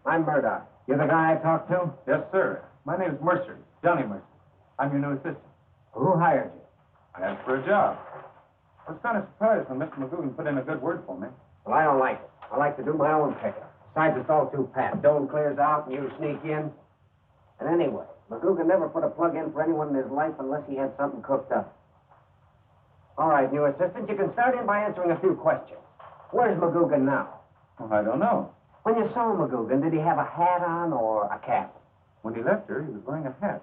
I'm Murdock. You're the guy I talked to?
Yes, sir. My name's Mercer, Johnny Mercer. I'm your new assistant.
Who hired you?
I asked for a job. I was kind of surprised when Mr. McGoogin put in a good word for me.
Well, I don't like it. I like to do my own picking. Besides, it's all too pat. Doane clears out and you sneak in. And anyway, McGoogin never put a plug in for anyone in his life unless he had something cooked up. All right, new assistant, you can start in by answering a few questions. Where's McGoogin now?
Well, I don't know.
When you saw McGoogin, did he have a hat on or a cap?
When he left her, he was wearing a hat.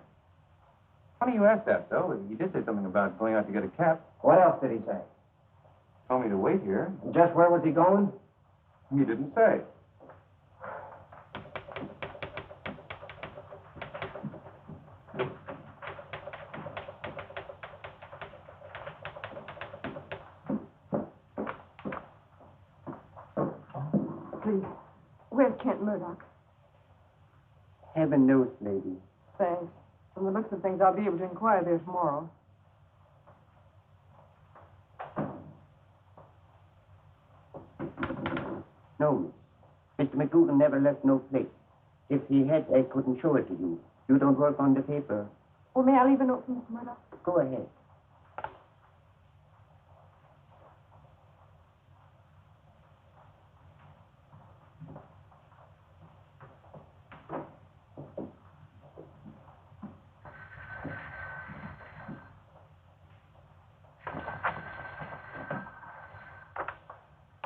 Funny you asked that, though. He did say something about going out to get a cap.
What else did he say?
Told me to wait here.
And just where was he going?
He didn't say.
Please, where's Kent Murdock?
Heaven knows, lady.
Thanks. From the looks of things, I'll be able to inquire there tomorrow.
No, Mr. McGoogin never left no place. If he had, I couldn't show it to you. You don't work on the paper.
Well, may I leave a note for Mr. Murdock?
Go ahead.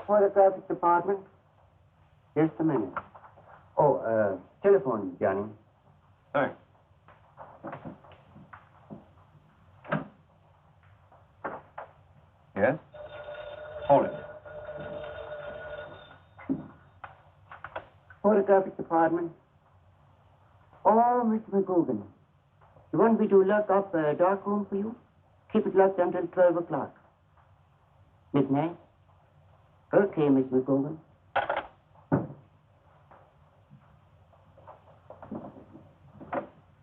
Photographic department? Just a minute. Oh, telephone, Johnny.
Thanks. Yes? Hold it.
Photographic department. Oh, Mr. McGoogin. You want me to lock up a dark room for you? Keep it locked until 12 o'clock. Midnight? Okay, Miss McGoogin.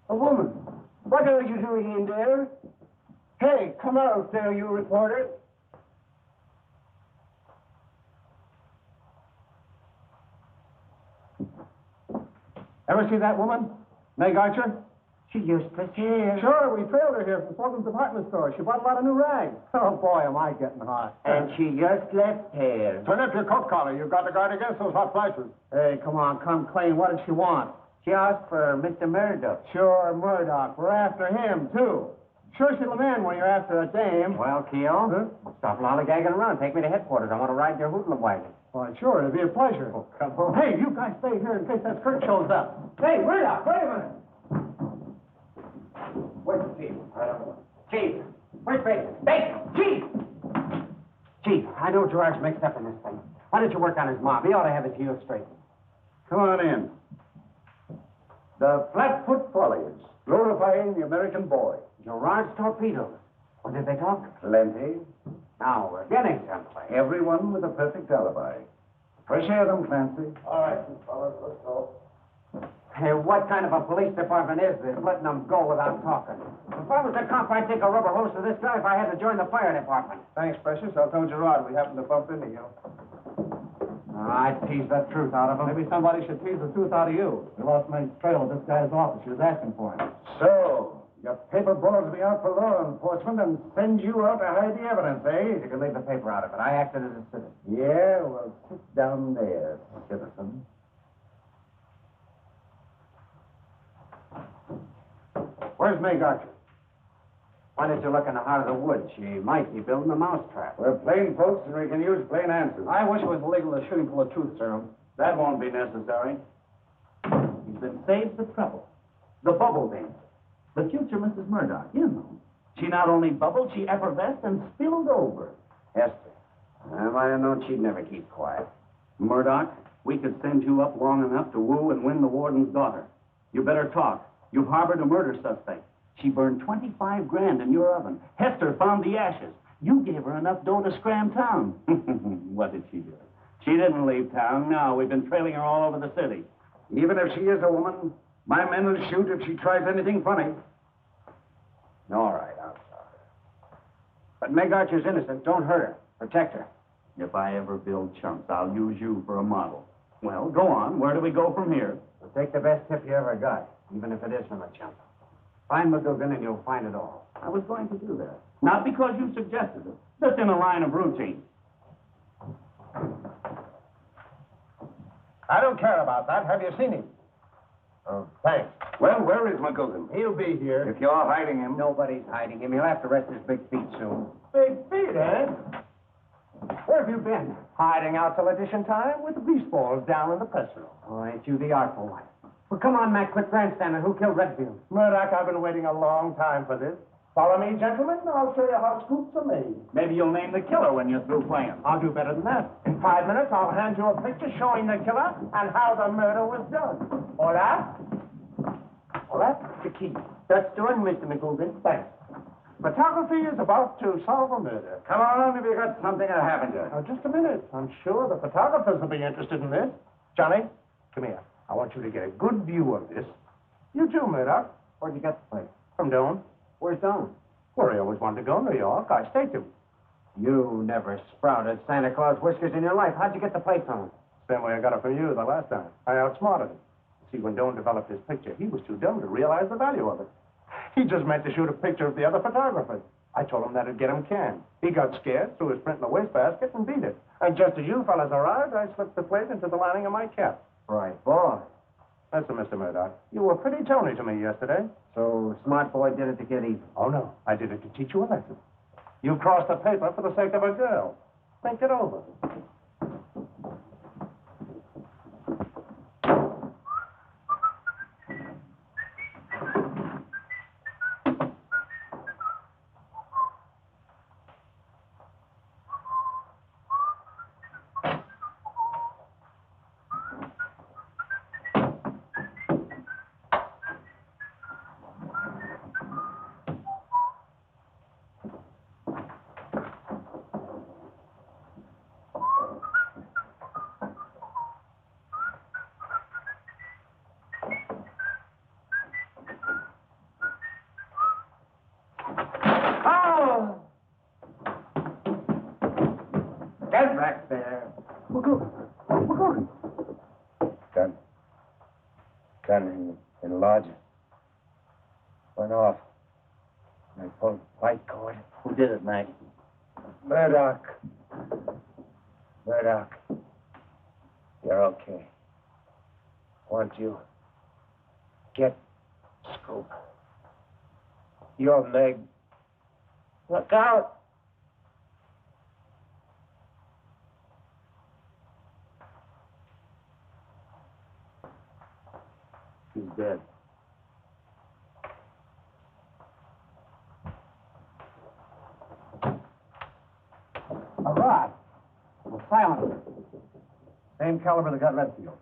A woman. What are you doing in there? Hey, come out there, you reporter.
Ever see that woman? Meg Archer?
She useless here.
Sure, we trailed her here from Fulton's department store. She bought a lot of new rags. Oh, boy, am I getting hot.
And she just left here.
Turn up your coat collar. You've got to guard against those hot flashes.
Hey, come on, come clean. What does she want?
She asked for Mr. Murdock.
Sure, Murdock. We're after him, too. Sure she'll man when you're after a dame.
Well, Keo, stop lollygagging around. Take me to headquarters. I want to ride your hoodlum wagon.
Why, sure, it'll be a pleasure.
Oh, come on.
Hey, you guys stay here in case that skirt shows up. Hey, Murdock, wait a minute.
Where's the chief? Chief, where's Bacon? Bacon! Chief! Chief, I know Gerard's mixed up in this thing. Why don't you work on his mob? He ought to have his heels straight.
Come on in. The Flatfoot Follies, glorifying the American boy.
Gerard's torpedoes. What did they talk?
Plenty.
Now, we're getting someplace.
Everyone with a perfect alibi. Fresh air them, Clancy.
All right, fellas, let's go.
Hey, what kind of a police department is this, letting them go without talking? If I was a cop, I'd take a rubber hose to this guy if I had to join the fire department.
Thanks, Precious. I'll tell Girard we happened to bump into you.
I'd tease the truth out of him.
Maybe somebody should tease the truth out of you. We lost Meg's trail at this guy's office. She was asking for him.
So, your paper balls me out for law enforcement and send you out to hide the evidence, eh?
You can leave the paper out of it. I acted as a citizen.
Yeah, well, sit down there, citizen. Where's Meg Archer?
Why did you look in the heart of the woods? She might be building a mousetrap.
We're plain folks and we can use plain answers.
I wish it was illegal to shoot him full of truth, sir.
That won't be necessary. He's been saved the trouble. The bubble dance. The future Mrs. Murdock, you know. She not only bubbled, she effervesced and spilled over.
Hester. I might have known she'd never keep quiet.
Murdock, we could send you up long enough to woo and win the warden's daughter. You better talk. You've harbored a murder suspect. She burned 25 grand in your oven. Hester found the ashes. You gave her enough dough to scram town. What did she do? She didn't leave town. No, we've been trailing her all over the city.
Even if she is a woman, my men will shoot if she tries anything funny.
All right, I'm sorry. But Meg Archer's innocent. Don't hurt her. Protect her.
If I ever build chumps, I'll use you for a model. Well, go on. Where do we go from here?
We'll take the best tip you ever got, even if it is from a chump. Find McGoogin and you'll find it all.
I was going to do that. Not because you suggested it. Just in a line of routine.
I don't care about that. Have you seen him? Oh, thanks.
Well, where is McGoogin?
He'll be here.
If you're hiding him.
Nobody's hiding him. He'll have to rest his big feet soon.
Big feet, eh? Where have you been? Hiding out till audition time with the beast balls down in the press room.
Oh, ain't you the artful one? Well, come on, Mac, quit grandstanding. Who killed Redfield?
Murdock, I've been waiting a long time for this. Follow me, gentlemen. I'll show you how scoops are made.
Maybe you'll name the killer when you're through playing.
I'll do better than that. In 5 minutes, I'll hand you a picture showing the killer and how the murder was done. All right? All right? The key.
That's doing, Mr. McGoogin.
Thanks. Photography is about to solve a murder.
Come on, if you got something I haven't got.
Now, just a minute. I'm sure the photographers will be interested in this. Johnny, come here. I want you to get a good view of this. You too, Murdock.
Where'd you get the plate?
From Doane.
Where's Doane?
Where I always wanted to go, New York. I stayed to.
You never sprouted Santa Claus whiskers in your life. How'd you get the plate from him?
Same way I got it from you the last time. I outsmarted him. See, when Doane developed his picture, he was too dumb to realize the value of it. He just meant to shoot a picture of the other photographers. I told him that'd get him canned. He got scared, threw his print in the wastebasket, and beat it. And just as you fellas arrived, I slipped the plate into the lining of my cap.
Right, boy.
Listen, Mr. Murdock, you were pretty tony to me yesterday.
So, smart boy did it to get even.
Oh, no. I did it to teach you a lesson. You crossed the paper for the sake of a girl. Think it over.
Get back there.
McGoogin.
Gun in lodge. Went off. I pulled white cord.
Who did it, Mac?
Murdock. You're okay. Want you. Get Scoop. You're Meg. Look out! He's dead.
A rod. A silencer. Same caliber that got Redfield.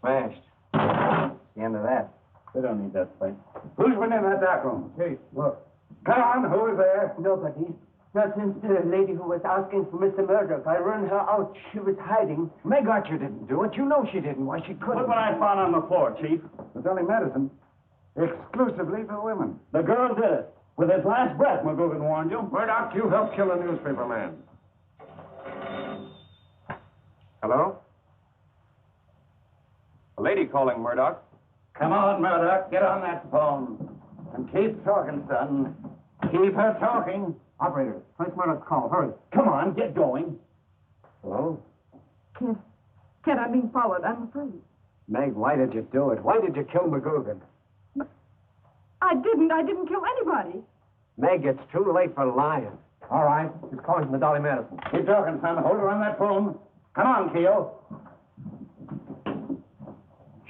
Smashed. The end of that.
We don't need that plate.
Who's been in that dark room?
Hey, look.
Come on, who is there?
Nobody.
Not since the lady who was asking for Mr. Murdock. I run her out. She was hiding.
Meg Archer didn't do it. You know she didn't. Why, she couldn't.
Look what I found on the floor, Chief.
The Deli medicine. Exclusively for women.
The girl did it. With his last breath, McGoogin warned you.
Murdock, you helped kill a newspaper man. Hello? A lady calling, Murdock.
Come on, Murdock. Get on that phone. And keep talking, son. Keep her talking.
Operator, place Murdock's call. Hurry.
Come on, get going.
Hello?
Kent, I'm being followed. I'm afraid.
Meg, why did you do it? Why did you kill McGoogin?
I didn't kill anybody.
Meg, it's too late for lying.
All right. He's calling from the Dolly Madison.
Keep talking, son. Hold her on that phone. Come on, Keo.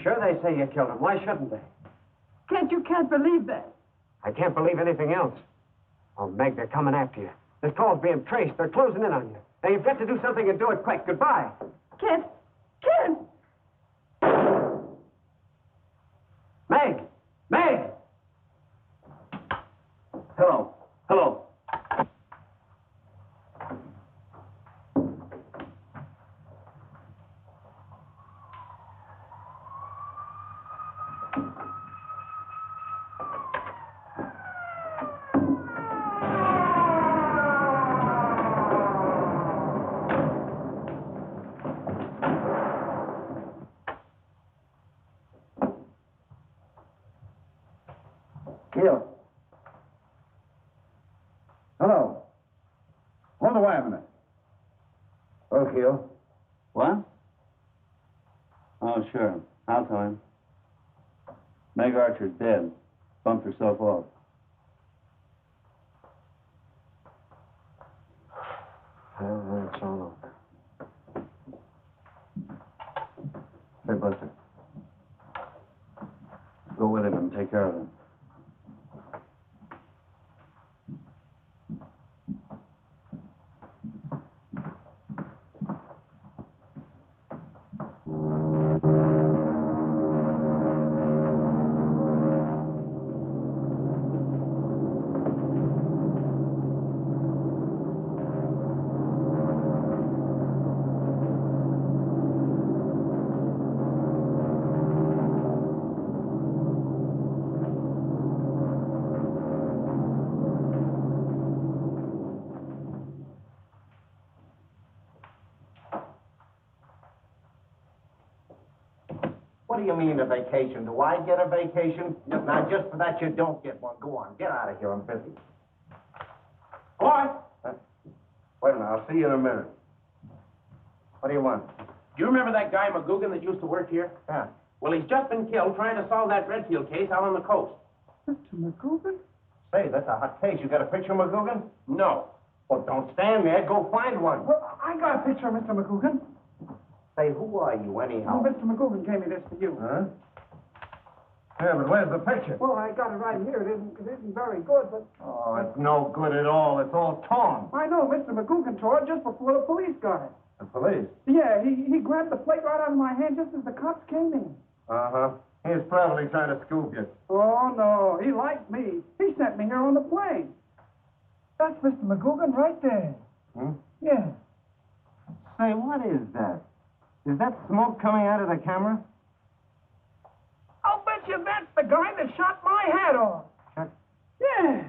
Sure they say you killed him. Why shouldn't they?
Kent, you can't believe that.
I can't believe anything else. Oh, Meg, they're coming after you. This call's being traced. They're closing in on you. Now, you've got to do something and do it quick. Goodbye.
Kent!
Meg! Meg!
Hello. Hello.
Keel. Hello. Hold away a minute. Oh, Keel.
What? Oh, sure. I'll tell him. Meg Archer's dead. Bumped herself off.
Well, that's all over.
Hey, Buster. Go with him and take care of him.
What do you mean a vacation? Do I get a vacation? Now, just for that, you don't get one. Go on, get out of here. I'm busy. What? Wait a minute. I'll see you in a minute. What do you want?
Do you remember that guy McGoogin that used to work here?
Yeah.
Well, he's just been killed trying to solve that Redfield case out on the coast.
Mr. McGoogin?
Say, that's a hot case. You got a picture of McGoogin?
No.
Well, don't stand there. Go find one.
Well, I got a picture of Mr. McGoogin.
Say, who are you, anyhow?
Oh, Mr. McGoogin gave me this for you.
Huh? Yeah, but where's the picture?
Well, I got it right here. It isn't very good, but...
Oh, it's no good at all. It's all torn.
I know Mr. McGoogin tore it just before the police got it.
The police?
Yeah, he grabbed the plate right out of my hand just as the cops came in.
Uh-huh. He's probably trying to scoop you.
Oh, no. He liked me. He sent me here on the plane. That's Mr. McGoogin right there.
Hmm?
Yeah.
Say, what is that? Is that smoke coming out of the camera?
I'll bet you that's the guy that shot my hat off.
Shot?
Yeah.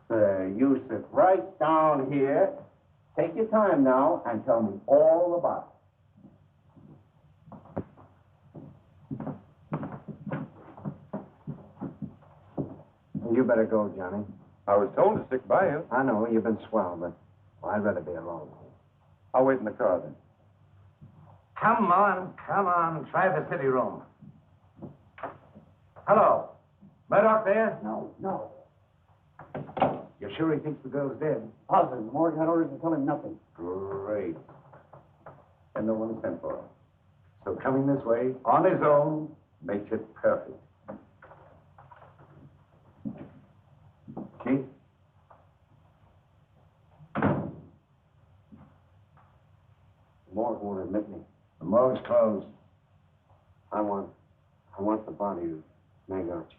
Say, you sit right down here. Take your time now and tell me all about it.
You better go, Johnny.
I was told to stick by you.
I know, you've been swell, but I'd rather be alone.
I'll wait in the car then.
Come on. Try the city room. Hello. Murdock there?
No.
You sure he thinks the girl's dead?
Positive. Morgan had orders to tell him nothing.
Great. And no one sent for him. So coming this way, on his own, makes it perfect. Chief?
The morgue won't admit me.
The morgue's closed.
I want the body of Meg Archer.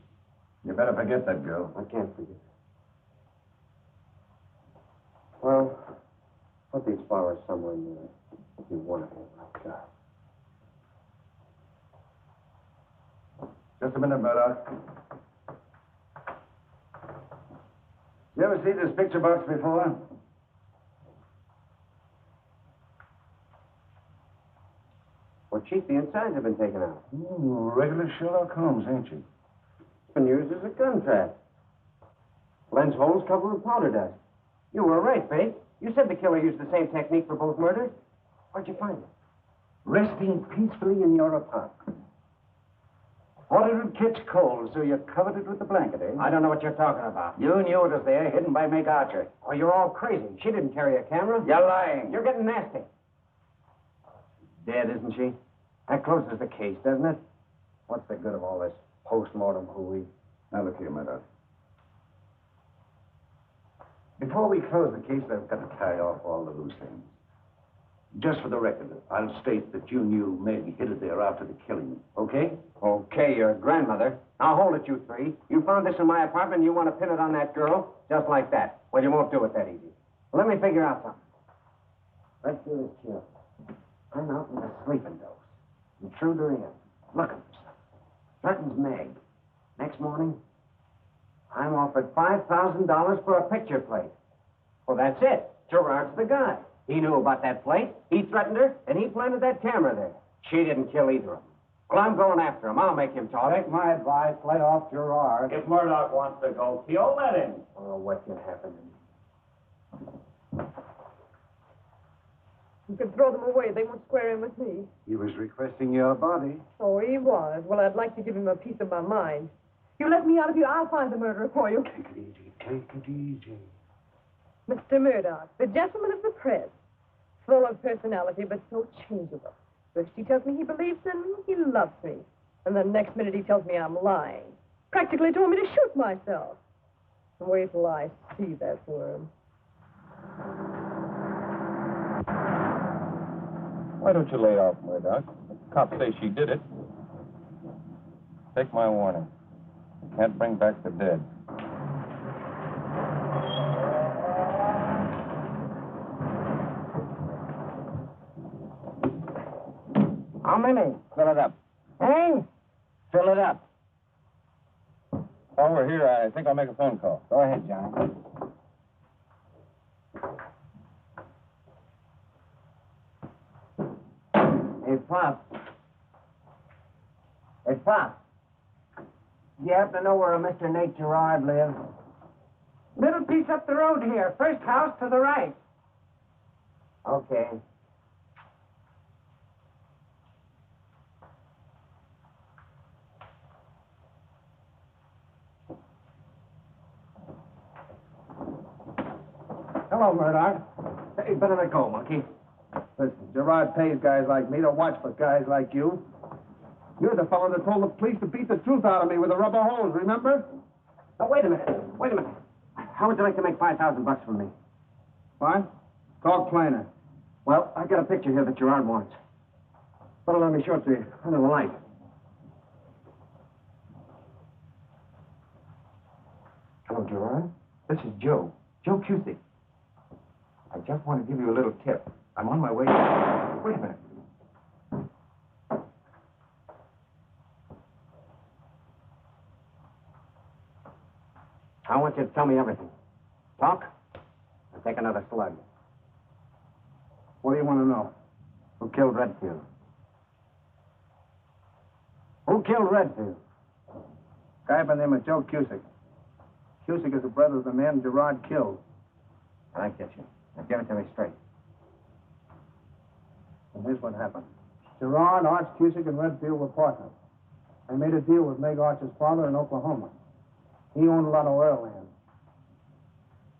You better forget that girl.
I can't forget her.
Well, put these flowers somewhere in there. You want it like that.
Just a minute, Murdock. You ever see this picture box before?
Well, Chief, the insides have been taken out.
Ooh, regular Sherlock Holmes, ain't you?
It's been used as a gun trap. Lens holes covered with powder dust. You were right, Babe. You said the killer used the same technique for both murders. Where'd you find it?
Resting peacefully in your apartment. Ordered to catch cold, so you covered it with the blanket, eh?
I don't know what you're talking about.
You knew it was there, hidden by Meg Archer.
Oh, you're all crazy. She didn't carry a camera.
You're lying.
You're getting nasty. Dead, isn't she? That closes the case, doesn't it? What's the good of all this post-mortem hooey?
Now, look here, Murdock. Before we close the case, I've got to tie off all the loose ends. Just for the record, I'll state that you knew Meg hid it there after the killing, okay?
Okay, your grandmother. Now, hold it, you three. You found this in my apartment and you want to pin it on that girl? Just like that. Well, you won't do it that easy. Let me figure out something. Let's do this chill. I'm out in the sleeping dose. Intruder in. Looking for something. Threatens Meg. Next morning, I'm offered $5,000 for a picture plate. Well, that's it. Girard's the guy. He knew about that plate. He threatened her, and he planted that camera there. She didn't kill either of them. Well, I'm going after him. I'll make him talk.
Take my advice. Lay off Girard.
If Murdock wants to go kill, let him.
Oh, what can happen to me?
You can throw them away. They won't square in with me.
He was requesting your body.
Oh, he was. Well, I'd like to give him a piece of my mind. You let me out of here, I'll find the murderer for you.
Take it easy. Take it easy.
Mr. Murdock, the gentleman of the press. Full of personality, but so changeable. First he tells me he believes in me, he loves me. And the next minute he tells me I'm lying. Practically told me to shoot myself. Wait till I see that worm.
Why don't you lay off, Murdock? The cops say she did it. Take my warning. You can't bring back the dead.
How many?
Fill it up.
Hey? Fill it up.
While we're here, I think I'll make a phone call.
Go ahead, Johnny. Hey, Pop. Hey, Pop. Do you happen to know where a Mr. Nate Girard lives?
Little piece up the road here. First house to the right.
Okay.
Hello, Murdock.
Hey, better let go, monkey.
Listen, Girard pays guys like me to watch for guys like you. You're the fellow that told the police to beat the truth out of me with a rubber hose, remember?
Oh, wait a minute. Wait a minute. How would you like to make $5,000 from me?
What? Talk plainer.
Well, I got a picture here that Girard wants. Better let me show it to you under the light. Hello, Girard. This is Joe. Joe Cusick. I just want to give you a little tip. I'm on my way. Wait a minute. I want you to tell me everything. Talk, and take another slug.
What do you want to know?
Who killed Redfield? Who killed Redfield?
Guy by the name of Joe Cusick. Cusick is the brother of the man Girard killed.
I get you. Now give it to me straight.
And here's what happened. Girard, Arch, Cusick, and Redfield were partners. They made a deal with Meg Archer's father in Oklahoma. He owned a lot of oil land.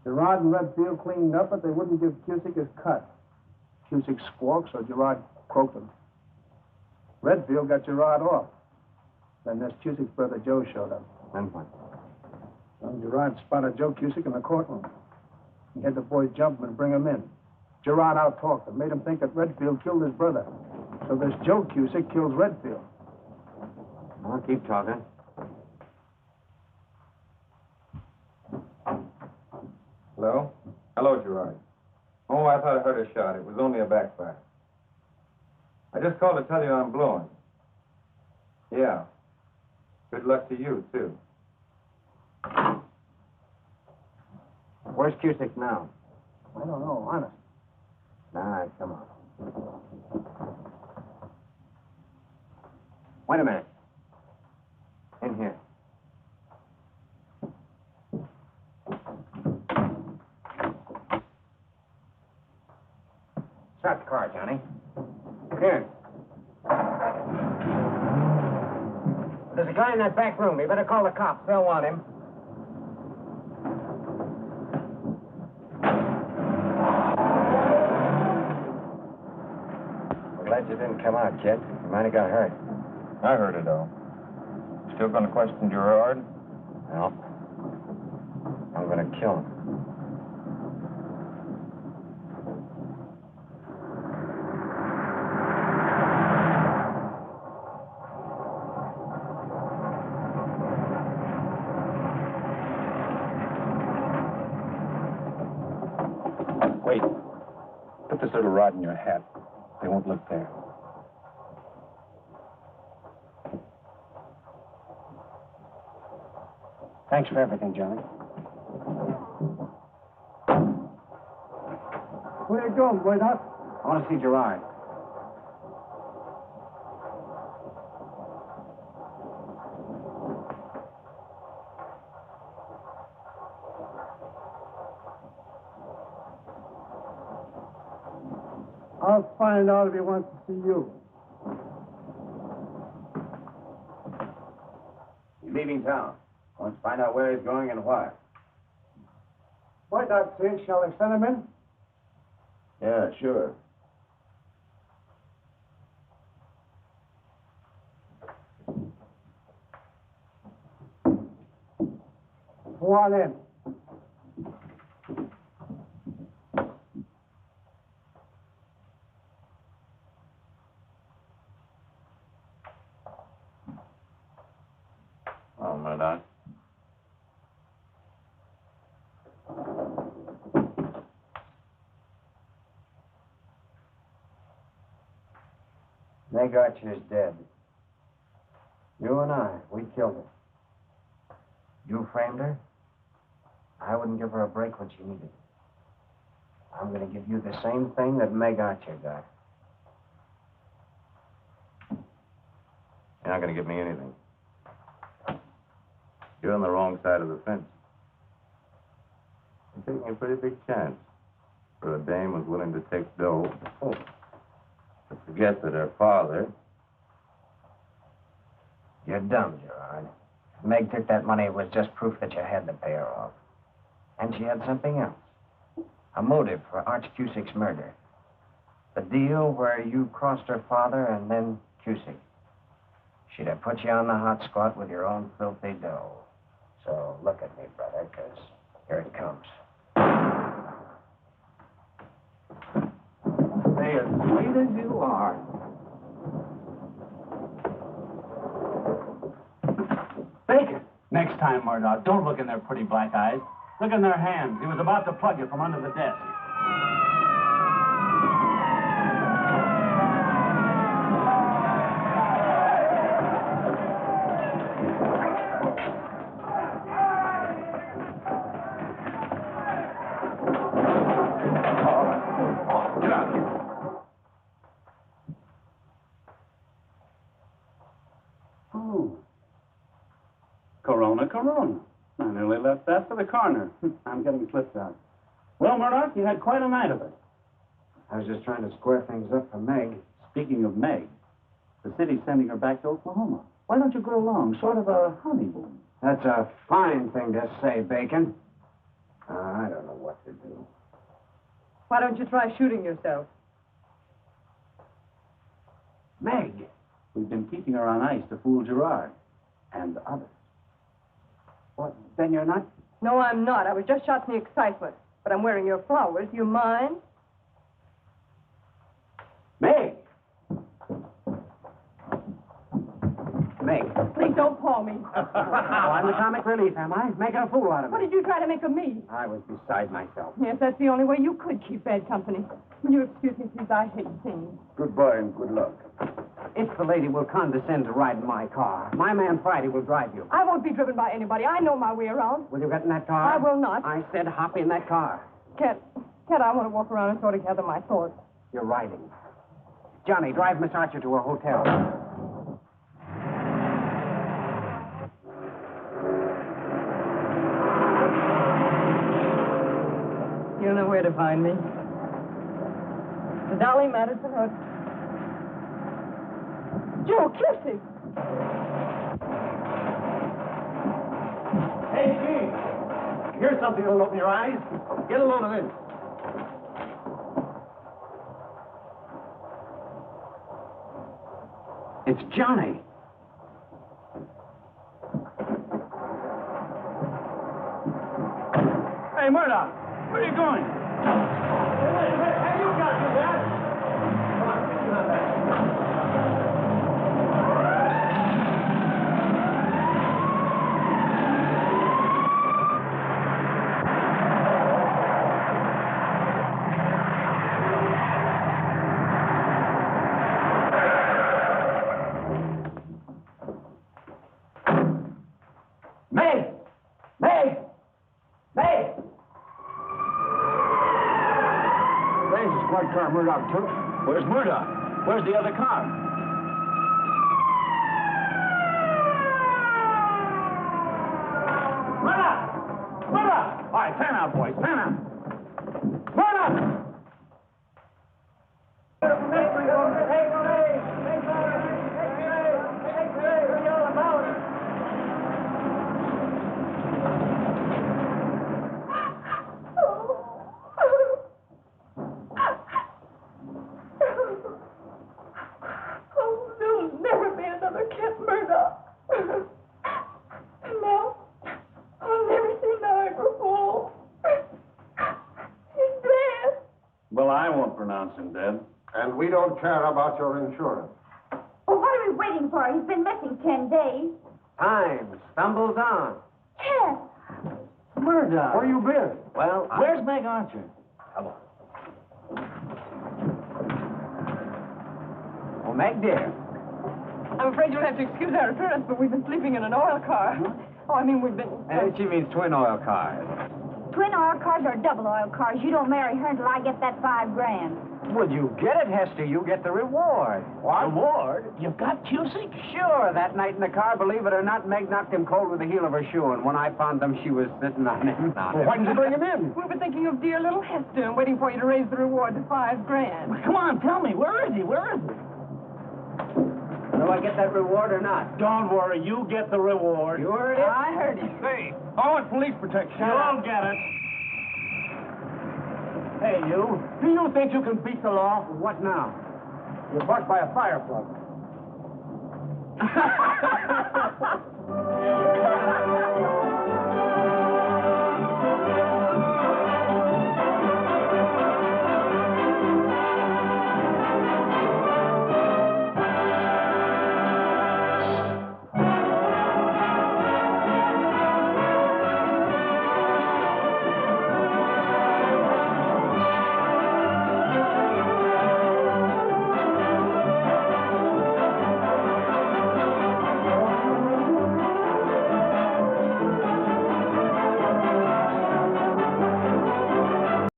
Girard and Redfield cleaned up, but they wouldn't give Cusick his cut. Cusick squawked, so Girard croaked him. Redfield got Girard off. Then this Cusick's brother Joe showed up.
Then what?
And Girard spotted Joe Cusick in the courtroom. He had the boys jump him and bring him in. Girard out-talked him, made him think that Redfield killed his brother. So this Joe Cusick kills Redfield.
I'll keep talking.
Hello? Hello, Girard. Oh, I thought I heard a shot. It was only a backfire. I just called to tell you I'm blowing. Yeah. Good luck to you, too.
Where's Cusick now?
I don't know, honest.
Nah, come on. Wait a minute. In here. Start the car, Johnny. Here. There's a guy in that back room. You better call the cops. They'll want him. We're glad you didn't come out, kid. You might have got hurt.
I heard it all. Still gonna question Girard?
No. I'm gonna kill him.
Wait. Put this little rod in your hat. They won't look there.
Thanks for everything, Johnny.
Where you going, Murdock?
I want to see Girard.
I'll find out if he wants to see you.
He's leaving town. Wants to find out where he's going and why.
Murdock says, shall I send him in?
Yeah, sure.
Go on in.
Oh, Murdock.
Meg Archer is dead. You and I, we killed her. You framed her. I wouldn't give her a break when she needed it. I'm going to give you the same thing that Meg Archer got.
You're not going to give me anything. You're on the wrong side of the fence. You're taking a pretty big chance for a dame who's willing to take dough. To forget that her father...
You're dumb, Girard. If Meg took that money, it was just proof that you had to pay her off. And she had something else. A motive for Arch Cusick's murder. The deal where you crossed her father and then Cusick. She'd have put you on the hot squat with your own filthy dough. So look at me, brother, because here it comes.
Stay as sweet as you are.
Bacon!
Next time, Murdock, don't look in their pretty black eyes. Look in their hands. He was about to plug you from under the desk. Get out of here. Oh. Corona. I nearly left that for the coroner. I'm getting slipped out. Well, Murdock, you had quite a night of it.
I was just trying to square things up for Meg.
Speaking of Meg, the city's sending her back to Oklahoma. Why don't you go along? Sort of a honeymoon.
That's a fine thing to say, Bacon. I don't know what to do.
Why don't you try shooting yourself?
Meg!
We've been keeping her on ice to fool Girard and others.
What, then you're not...
No, I'm not. I was just shot in the excitement. But I'm wearing your flowers. Do you mind?
Meg! Meg.
Please don't paw me.
Oh, I'm the comic relief, am I? Making a fool out of me.
What did you try to make of me?
I was beside myself.
Yes, that's the only way you could keep bad company. Will you excuse me, please? I hate scenes.
Goodbye and good luck.
If the lady will condescend to ride in my car, my man Friday will drive you.
I won't be driven by anybody. I know my way around.
Will you get in that car?
I will not.
I said hop in that car.
Kent, I want to walk around and sort of gather my thoughts.
You're riding. Johnny, drive Miss Archer to her hotel.
You know where to find me. The Dolly Madison Hotel. Joe Cusick!
Hey, Gene. Here's something that'll open your eyes. Get a load of this.
It's Johnny.
Hey, Murdock, where are you going?
Hey, you got to do that. Come on, get on that. Meg! Meg! Meg!
There's the squad car Murdock took.
Where's Murdock? Where's the other car? Murdock! Murdock! All right, pan out, boys, pan out. Murdock!
Oh, there'll never be another Kent Murdock. No, I'll never see Niagara Falls. He's dead.
Well, I won't pronounce him dead.
And we don't care about your insurance.
Well, what are we waiting for? He's been missing 10 days.
Time stumbles on.
Kent!
Murdock.
Where you been?
Well,
Where's Meg Archer?
Come on. Well, Meg, dear.
I'm afraid you'll have to excuse our appearance, but we've been sleeping in an oil car. Oh, I mean, we've been...
She means twin oil cars.
Twin oil cars or double oil cars? You don't marry her until I get that $5,000.
Well, you get it, Hester. You get the reward.
What?
Reward?
You've got Cusick?
Sure. That night in the car, believe it or not, Meg knocked him cold with the heel of her shoe, and when I found them, she was sitting on him.
Well, why didn't you bring him in?
We were thinking of dear little Hester and waiting for you to raise the reward to $5,000.
Come on, tell me. Where is he? Where is he?
Do I get that reward or not?
Don't worry. You get the reward.
You heard it?
I heard it.
Hey, I want police protection. You'll get it. Hey, you. Do you think you can beat the law?
What now?
You're marked by a fire plug.